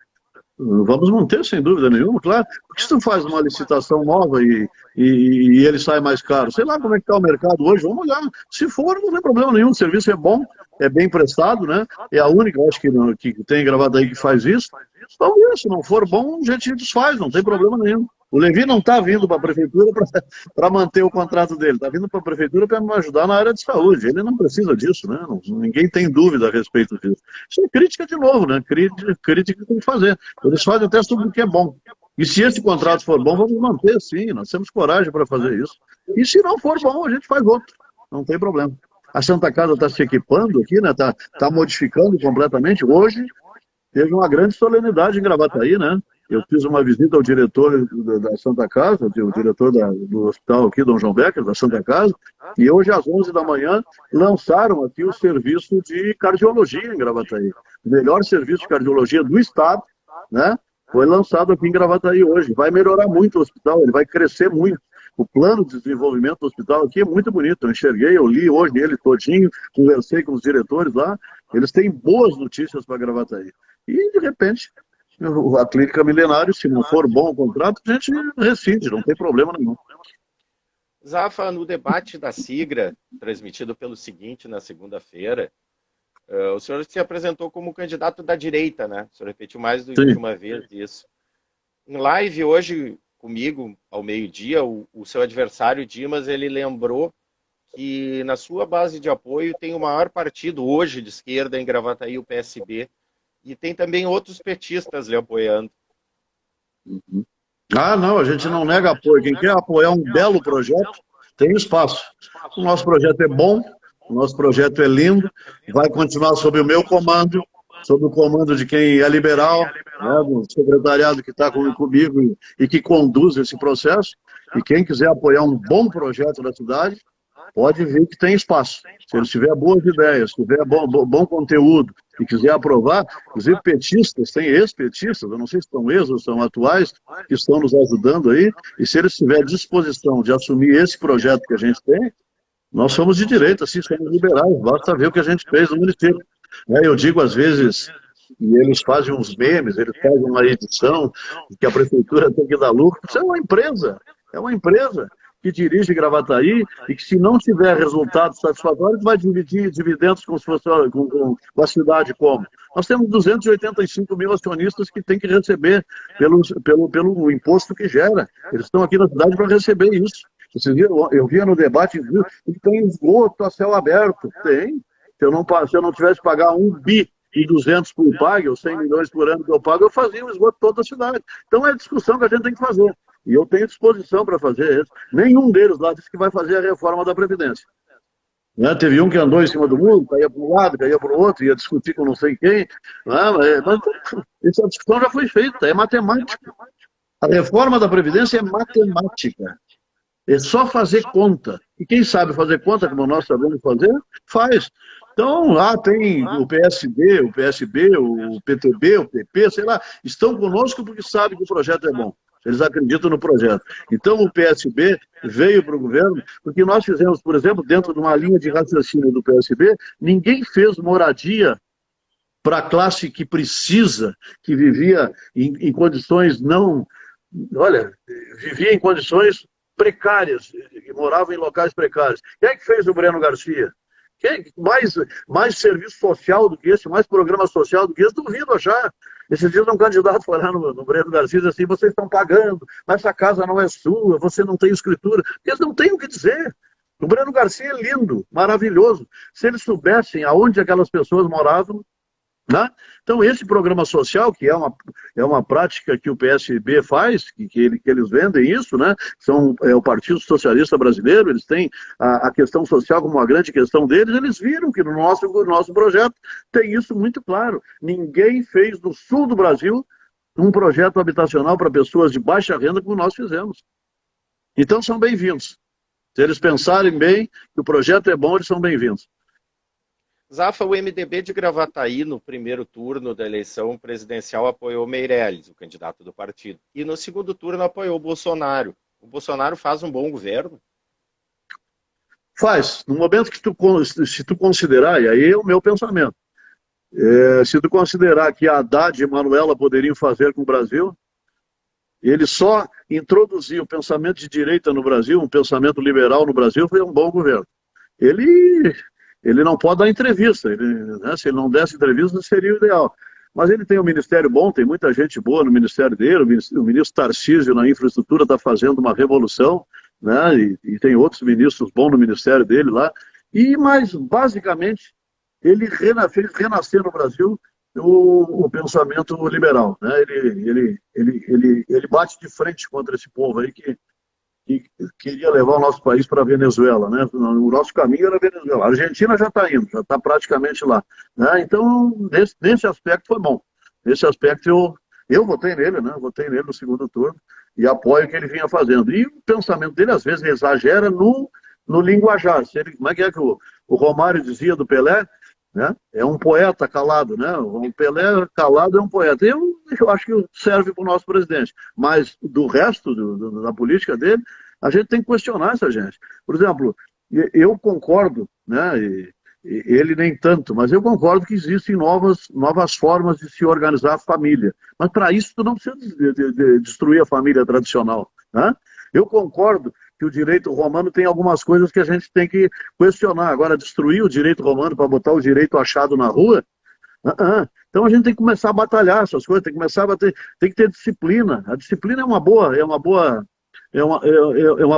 vamos manter, sem dúvida nenhuma, claro. Porque se tu faz uma licitação nova e ele sai mais caro, sei lá como é que está o mercado hoje, vamos olhar. Se for, não tem problema nenhum, o serviço é bom, é bem prestado, né? É a única, acho que tem gravado aí que faz isso. Então, se não for bom, a gente desfaz, não tem problema nenhum. O Levi não está vindo para a prefeitura para manter o contrato dele, está vindo para a prefeitura para me ajudar na área de saúde. Ele não precisa disso, né? Ninguém tem dúvida a respeito disso. Isso é crítica de novo, né? Crítica que tem que fazer. Eles fazem até sobre o que é bom. E se esse contrato for bom, vamos manter, sim. Nós temos coragem para fazer isso. E se não for bom, a gente faz outro. Não tem problema. A Santa Casa está se equipando aqui, né? Tá modificando completamente. Hoje teve uma grande solenidade em Gravataí, né? Eu fiz uma visita ao diretor da Santa Casa, o diretor do hospital aqui, Dom João Becker, da Santa Casa, e hoje às 11 da manhã lançaram aqui o serviço de cardiologia em Gravataí. O melhor serviço de cardiologia do estado, né? Foi lançado aqui em Gravataí hoje. Vai melhorar muito o hospital, ele vai crescer muito. O plano de desenvolvimento do hospital aqui é muito bonito. Eu enxerguei, eu li hoje ele todinho, conversei com os diretores lá. Eles têm boas notícias para Gravataí. E, de repente, a clínica Milenário, se não for bom o contrato, a gente rescinde, não tem problema nenhum. Zafa, no debate da SIGRA, transmitido pelo Seguinte na segunda-feira, o senhor se apresentou como candidato da direita, né? O senhor repetiu mais do que uma vez isso. Em live hoje, comigo, ao meio-dia, o seu adversário, Dimas, ele lembrou que na sua base de apoio tem o maior partido hoje de esquerda em Gravataí, o PSB, e tem também outros petistas lhe apoiando. Uhum. Ah, não, a gente não nega apoio. Quem quer apoiar um belo projeto, tem espaço. O nosso projeto é bom, o nosso projeto é lindo, vai continuar sob o meu comando, sob o comando de quem é liberal, né, do secretariado que está comigo e que conduz esse processo. E quem quiser apoiar um bom projeto da cidade, pode ver que tem espaço. Se ele tiver boas ideias, se tiver bom conteúdo e quiser aprovar, inclusive petistas, tem ex-petistas, eu não sei se são ex ou são atuais, que estão nos ajudando aí, e se eles tiverem disposição de assumir esse projeto que a gente tem, nós somos de direita, assim, somos liberais, basta ver o que a gente fez no município. Eu digo às vezes, e eles fazem uns memes, eles fazem uma edição, que a prefeitura tem que dar lucro, isso é uma empresa que dirige Gravataí e que, se não tiver resultado satisfatório, vai dividir dividendos com a cidade como? Nós temos 285 mil acionistas que têm que receber pelo imposto que gera. Eles estão aqui na cidade para receber isso. Eu via no debate que tem esgoto a céu aberto. Tem. Se eu não tivesse que pagar 1,2 bi por pague, ou 100 milhões por ano que eu pago, eu fazia o esgoto toda a cidade. Então é a discussão que a gente tem que fazer. E eu tenho disposição para fazer isso. Nenhum deles lá disse que vai fazer a reforma da Previdência. Né? Teve um que andou em cima do muro, caía para um lado, caía para o outro, ia discutir com não sei quem. Mas essa discussão já foi feita, é matemática. A reforma da Previdência é matemática. É só fazer conta. E quem sabe fazer conta, como nós sabemos fazer, faz. Então, lá tem o PSB, o PTB, o PP, sei lá, estão conosco porque sabem que o projeto é bom. Eles acreditam no projeto. Então, o PSB veio para o governo, porque nós fizemos, por exemplo, dentro de uma linha de raciocínio do PSB, ninguém fez moradia para a classe que precisa, que vivia em condições não... Olha, vivia em condições precárias, que morava em locais precários. Quem é que fez o Breno Garcia? Mais serviço social do que esse, mais programa social do que esse, duvido achar. Esses dias um candidato foi lá no Breno Garcia assim, vocês estão pagando, mas essa casa não é sua, você não tem escritura. Eles não têm o que dizer. O Breno Garcia é lindo, maravilhoso. Se eles soubessem aonde aquelas pessoas moravam, Né? Então, esse programa social, que é uma prática que o PSB faz, que eles vendem isso, né? É o Partido Socialista Brasileiro, eles têm a questão social como uma grande questão deles, eles viram que no nosso projeto tem isso muito claro. Ninguém fez no sul do Brasil um projeto habitacional para pessoas de baixa renda como nós fizemos. Então, são bem-vindos. Se eles pensarem bem que o projeto é bom, eles são bem-vindos. Zafa, o MDB de Gravataí, no primeiro turno da eleição presidencial, apoiou Meirelles, o candidato do partido. E no segundo turno apoiou o Bolsonaro. O Bolsonaro faz um bom governo? Faz. No momento que se tu considerar, e aí é o meu pensamento, se tu considerar que a Haddad e Manuela poderiam fazer com o Brasil, ele só introduzir o pensamento de direita no Brasil, um pensamento liberal no Brasil, foi um bom governo. Ele não pode dar entrevista, né, se ele não desse entrevista seria o ideal. Mas ele tem um ministério bom, tem muita gente boa no ministério dele, o ministro Tarcísio na infraestrutura está fazendo uma revolução, né, e tem outros ministros bons no ministério dele lá, mas basicamente ele fez renascer no Brasil o pensamento liberal, né? Ele bate de frente contra esse povo aí que queria levar o nosso país para a Venezuela, né? O nosso caminho era a Venezuela. A Argentina já está indo, já está praticamente lá, né? Então, nesse aspecto foi bom. Nesse aspecto eu votei nele, né? Votei nele no segundo turno e apoio o que ele vinha fazendo. E o pensamento dele, às vezes, exagera no linguajar. Como é que o Romário dizia do Pelé? Né? É um poeta calado, né? O Pelé calado é um poeta. Eu acho que serve para o nosso presidente. Mas do resto da política dele, a gente tem que questionar essa gente. Por exemplo, eu concordo, né? Ele nem tanto, mas eu concordo que existem novas formas de se organizar a família. Mas para isso tu não precisa destruir a família tradicional, né? Eu concordo que o direito romano tem algumas coisas que a gente tem que questionar. Agora, destruir o direito romano para botar o direito achado na rua, então a gente tem que começar a batalhar essas coisas, tem que começar a bater, tem que ter disciplina. A disciplina é uma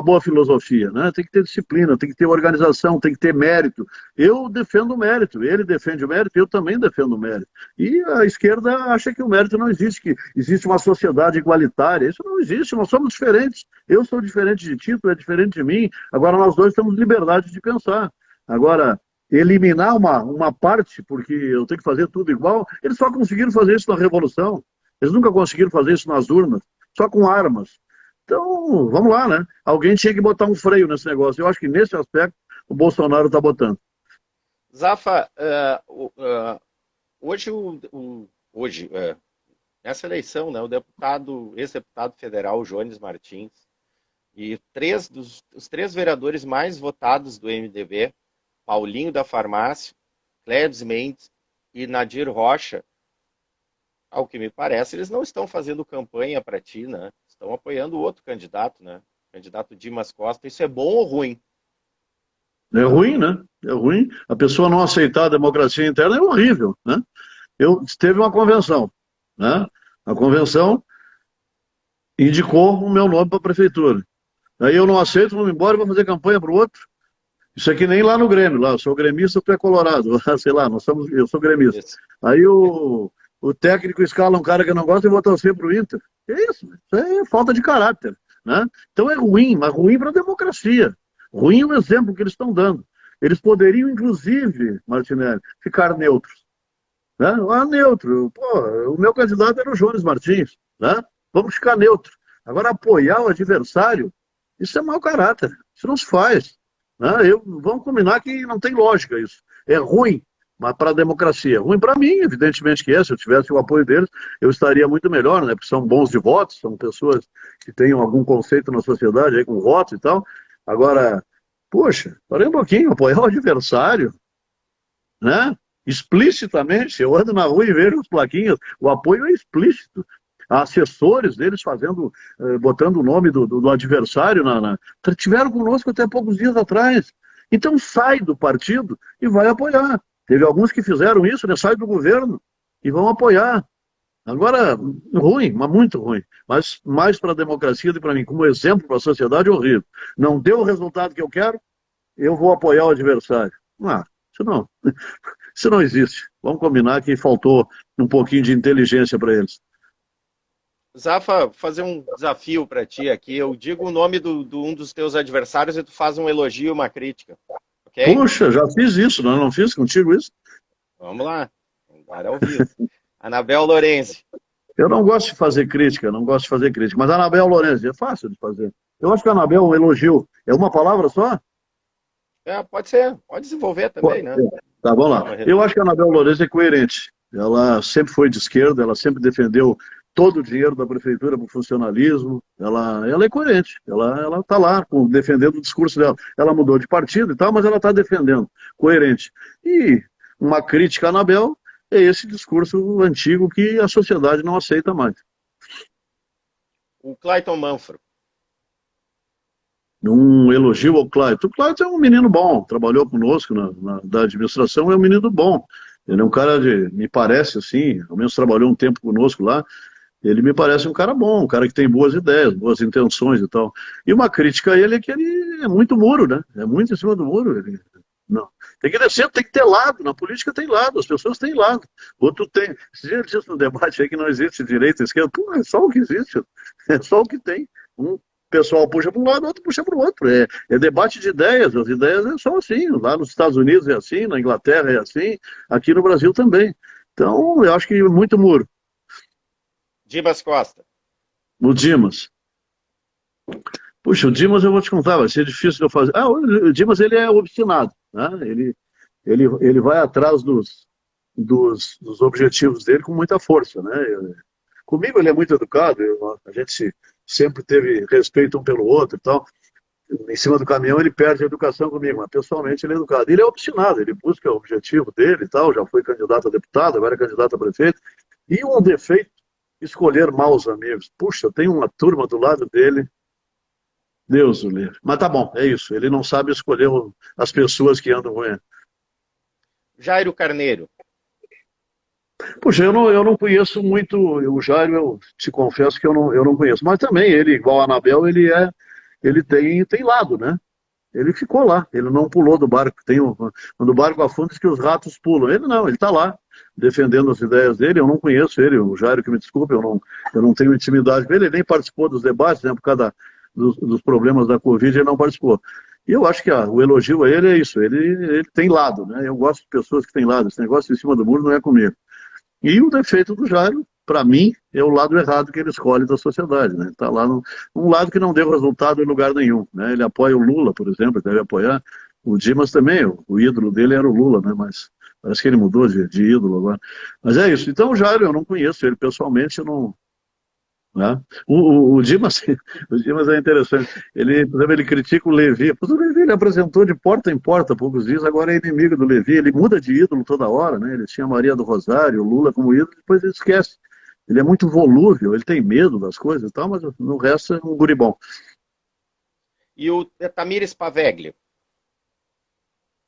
boa filosofia, né? Tem que ter disciplina, tem que ter organização, tem que ter mérito. Eu defendo o mérito, ele defende o mérito, eu também defendo o mérito. E a esquerda acha que o mérito não existe, que existe uma sociedade igualitária. Isso não existe, nós somos diferentes. Eu sou diferente de ti, tu é diferente de mim. Agora nós dois temos liberdade de pensar. Agora, eliminar uma parte, porque eu tenho que fazer tudo igual, eles só conseguiram fazer isso na Revolução. Eles nunca conseguiram fazer isso nas urnas, só com armas. Então, vamos lá, né? Alguém tinha que botar um freio nesse negócio. Eu acho que nesse aspecto o Bolsonaro está botando. Zafa, hoje, nessa eleição, né, o ex-deputado federal Jones Martins e os três vereadores mais votados do MDB, Paulinho da Farmácia, Clédio Mendes e Nadir Rocha, ao que me parece, eles não estão fazendo campanha para ti, né? Estão apoiando o outro candidato, né? O candidato Dimas Costa. Isso é bom ou ruim? É ruim, né? É ruim. A pessoa não aceitar a democracia interna é horrível, né? Teve uma convenção, né? A convenção indicou o meu nome para a prefeitura. Aí eu não aceito, vou embora e vou fazer campanha para o outro. Isso aqui nem lá no Grêmio, lá, eu sou gremista, tu é colorado, sei lá, eu sou gremista. Isso. Aí o técnico escala um cara que não gosta e vou torcer para o Inter. Isso é falta de caráter, né? Então é ruim, mas ruim para a democracia. Ruim o exemplo que eles estão dando. Eles poderiam, inclusive, Martinelli, ficar neutros. Né? Neutro. Pô, o meu candidato era o Jones Martins. Né? Vamos ficar neutro. Agora, apoiar o adversário, isso é mau caráter. Isso não se faz. Né? Vamos combinar que não tem lógica isso. É ruim, mas para a democracia. Ruim para mim, evidentemente que é. Se eu tivesse o apoio deles, eu estaria muito melhor, né? Porque são bons de votos, são pessoas que têm algum conceito na sociedade aí com votos e tal. Agora, poxa, parei um pouquinho, apoiar o adversário, né? Explicitamente, eu ando na rua e vejo as plaquinhas, o apoio é explícito. Há assessores deles botando o nome do adversário tiveram conosco até poucos dias atrás. Então sai do partido e vai apoiar. Teve alguns que fizeram isso, né? Sai do governo e vão apoiar. Agora, ruim, mas muito ruim. Mas mais para a democracia do que para mim. Como exemplo para a sociedade, horrível. Não deu o resultado que eu quero, eu vou apoiar o adversário. Isso não existe. Vamos combinar que faltou um pouquinho de inteligência para eles. Zafa, vou fazer um desafio para ti aqui. Eu digo o nome do um dos teus adversários e tu faz um elogio e uma crítica, ok? Puxa, já fiz isso, não fiz contigo isso? Vamos lá. Agora é ao vivo. Anabel Lorenzi. Eu não gosto de fazer crítica, não gosto de fazer crítica, mas a Anabel Lourenço é fácil de fazer. Eu acho que a Anabel, um elogio, é uma palavra só? Pode ser, pode desenvolver também, né? Tá, vamos lá. Eu acho que a Anabel Lourenço é coerente. Ela sempre foi de esquerda, ela sempre defendeu todo o dinheiro da prefeitura para o funcionalismo. Ela é coerente, ela está lá defendendo o discurso dela. Ela mudou de partido e tal, mas ela está defendendo, coerente. E uma crítica à Anabel é esse discurso antigo que a sociedade não aceita mais. O Clayton Manfro. Um elogio ao Clayton. O Clayton é um menino bom, trabalhou conosco da administração, é um menino bom. Ele é um cara me parece assim, ao menos trabalhou um tempo conosco lá, ele me parece um cara bom, um cara que tem boas ideias, boas intenções e tal. E uma crítica a ele é que ele é muito muro, né? É muito em cima do muro. Não. Tem que descer, tem que ter lado. Na política tem lado, as pessoas têm lado. Outro tem. Se dia disse no debate aí que não existe direita e esquerda, pô, é só o que existe, é só o que tem. Um pessoal puxa para um lado, outro puxa para o outro. É debate de ideias, as ideias são assim. Lá nos Estados Unidos é assim, na Inglaterra é assim, aqui no Brasil também. Então, eu acho que muito muro. Dimas Costa. No Dimas. Puxa, o Dimas eu vou te contar, vai ser difícil de eu fazer. O Dimas ele é obstinado, né? Ele vai atrás dos objetivos dele com muita força, né? Comigo ele é muito educado, a gente sempre teve respeito um pelo outro e tal. Em cima do caminhão ele perde a educação comigo, mas pessoalmente ele é educado. Ele é obstinado, ele busca o objetivo dele e tal, já foi candidato a deputado, agora é candidato a prefeito. E um defeito, escolher maus amigos. Puxa, tem uma turma do lado dele, Deus o livre. Mas tá bom, é isso. Ele não sabe escolher as pessoas que andam com ele. Jairo Carneiro. Puxa, eu não conheço muito o Jairo, eu te confesso que eu não conheço. Mas também ele, igual a Anabel, ele tem lado, né? Ele ficou lá, ele não pulou do barco. Quando o barco afunda, diz que os ratos pulam. Ele não, ele está lá, defendendo as ideias dele. Eu não conheço ele, o Jairo, que me desculpe, eu não tenho intimidade com ele. Ele nem participou dos debates, né? Por causa dos problemas da Covid, ele não participou. E eu acho que o elogio a ele é isso, ele tem lado, né? Eu gosto de pessoas que têm lado, esse negócio em cima do muro não é comigo. E o defeito do Jairo, para mim, é o lado errado que ele escolhe da sociedade, né? Está lá num lado que não deu resultado em lugar nenhum, né? Ele apoia o Lula, por exemplo, deve apoiar. O Dimas também, o ídolo dele era o Lula, né? Mas parece que ele mudou de ídolo agora. Mas é isso. Então o Jairo, eu não conheço ele pessoalmente, eu não... Né? O Dimas, o Dimas é interessante. Ele, por exemplo, ele critica o Levi. Pois o Levi ele apresentou de porta em porta há poucos dias, agora é inimigo do Levi. Ele muda de ídolo toda hora, né? Ele tinha a Maria do Rosário, o Lula como ídolo, depois ele esquece. Ele é muito volúvel, ele tem medo das coisas e tal, mas no resto é um guri bom. E o Tamires Paveglia.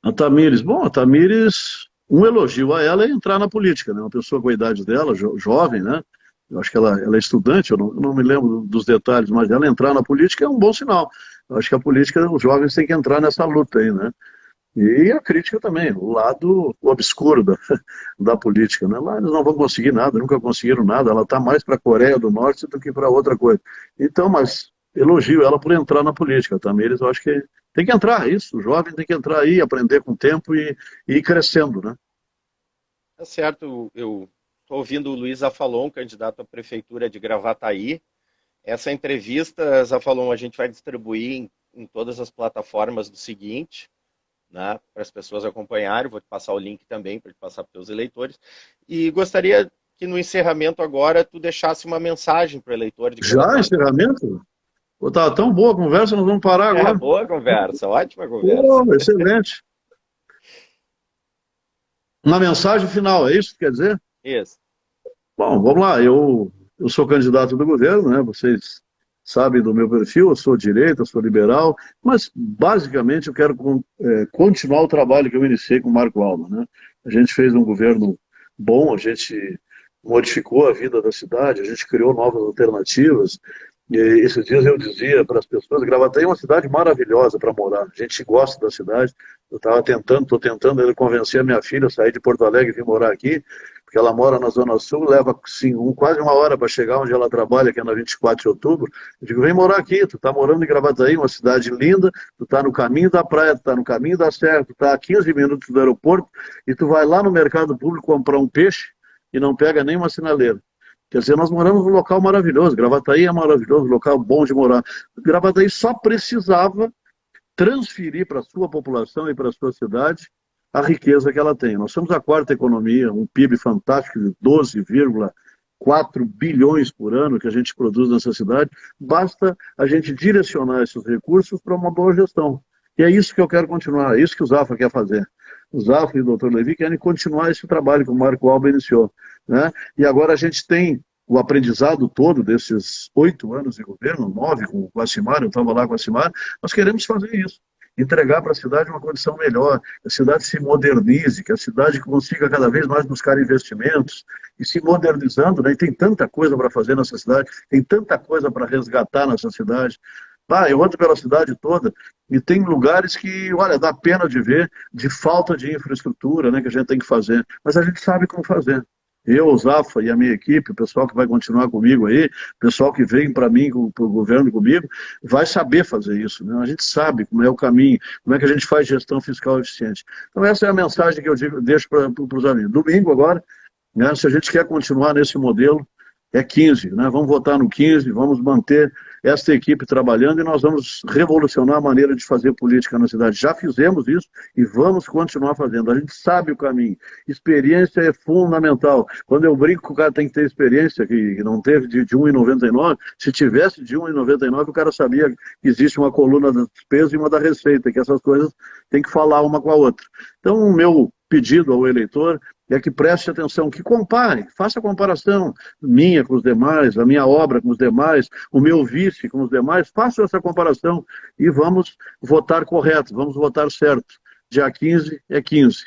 A Tamires, bom, a Tamires, um elogio a ela é entrar na política, né? Uma pessoa com a idade dela, jovem, né? Eu acho que ela é estudante, eu não me lembro dos detalhes, mas ela entrar na política é um bom sinal. Eu acho que a política, os jovens têm que entrar nessa luta aí, né? E a crítica também, o lado obscuro da política, né? Lá eles não vão conseguir nada, nunca conseguiram nada, ela está mais para a Coreia do Norte do que para outra coisa. Então, mas elogio ela por entrar na política, também eles eu acho que tem que entrar, isso, o jovem tem que entrar aí, aprender com o tempo e ir crescendo, né? Tá certo, eu estou ouvindo o Luiz Afalon, candidato à prefeitura de Gravataí. Essa entrevista, Zafalon, a gente vai distribuir em todas as plataformas do seguinte, né, para as pessoas acompanharem. Vou te passar o link também para te passar para os teus eleitores. E gostaria que no encerramento agora tu deixasse uma mensagem para o eleitor de Já, Gravataí. encerramento? Pô, tá tão boa a conversa, nós vamos parar agora. Boa conversa, ótima conversa. Pô, excelente. Uma mensagem final, é isso que quer dizer? Isso. Bom, vamos lá. Eu sou candidato do governo, né? Vocês sabem do meu perfil, eu sou direita, sou liberal, mas basicamente eu quero continuar o trabalho que eu iniciei com o Marco Alba, né? A gente fez um governo bom, a gente modificou a vida da cidade, a gente criou novas alternativas, E esses dias eu dizia para as pessoas, Gravataí é uma cidade maravilhosa para morar. A gente gosta da cidade. Eu estava tentando, estou tentando convencer a minha filha a sair de Porto Alegre e vir morar aqui, porque ela mora na Zona Sul, leva sim, quase uma hora para chegar onde ela trabalha, que é na 24 de outubro. Eu digo, vem morar aqui, tu está morando em Gravataí, uma cidade linda, tu está no caminho da praia, tu está no caminho da serra, tu está a 15 minutos do aeroporto, e tu vai lá no mercado público comprar um peixe e não pega nem uma sinaleira. Quer dizer, nós moramos num local maravilhoso, Gravataí é maravilhoso, local bom de morar. Gravataí só precisava transferir para a sua população e para a sua cidade a riqueza que ela tem. Nós somos a quarta economia, um PIB fantástico de 12,4 bilhões por ano que a gente produz nessa cidade. Basta a gente direcionar esses recursos para uma boa gestão. E é isso que eu quero continuar, é isso que o Zafra quer fazer. O Zafra e o Dr. Levi querem continuar esse trabalho que o Marco Alba iniciou, né? E agora a gente tem o aprendizado todo desses 8 anos de governo, 9 com o Guacimar, eu estava lá com o Guacimar, nós queremos fazer isso. Entregar para a cidade uma condição melhor, que a cidade se modernize, que a cidade consiga cada vez mais buscar investimentos e se modernizando, né? E tem tanta coisa para fazer nessa cidade, tem tanta coisa para resgatar nessa cidade. Eu ando pela cidade toda e tem lugares que, olha, dá pena de ver, de falta de infraestrutura, né, que a gente tem que fazer, mas a gente sabe como fazer. Eu, o Zafra e a minha equipe, o pessoal que vai continuar comigo aí, o pessoal que vem para mim, para o governo comigo, vai saber fazer isso, né? A gente sabe como é o caminho, como é que a gente faz gestão fiscal eficiente. Então essa é a mensagem que eu deixo para os amigos. Domingo agora, né, se a gente quer continuar nesse modelo, é 15, né? Vamos votar no 15, vamos manter esta equipe trabalhando e nós vamos revolucionar a maneira de fazer política na cidade. Já fizemos isso e vamos continuar fazendo. A gente sabe o caminho. Experiência é fundamental. Quando eu brinco que o cara tem que ter experiência, que não teve de 1,99, se tivesse de 1,99, o cara sabia que existe uma coluna da despesa e uma da receita, que essas coisas tem que falar uma com a outra. Então, o meu pedido ao eleitor é que preste atenção, que compare, faça a comparação minha com os demais, a minha obra com os demais, o meu vice com os demais, faça essa comparação e vamos votar correto, vamos votar certo. Dia 15 é 15.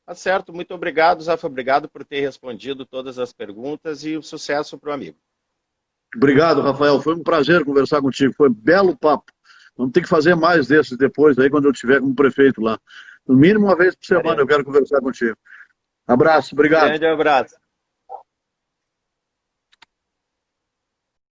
Tá certo, muito obrigado, Zafra, obrigado por ter respondido todas as perguntas e o sucesso para o amigo. Obrigado, Rafael, foi um prazer conversar contigo, foi um belo papo. Vamos ter que fazer mais desses depois, aí quando eu estiver como prefeito lá. No mínimo uma vez por semana eu quero conversar contigo. Abraço, obrigado. Grande abraço.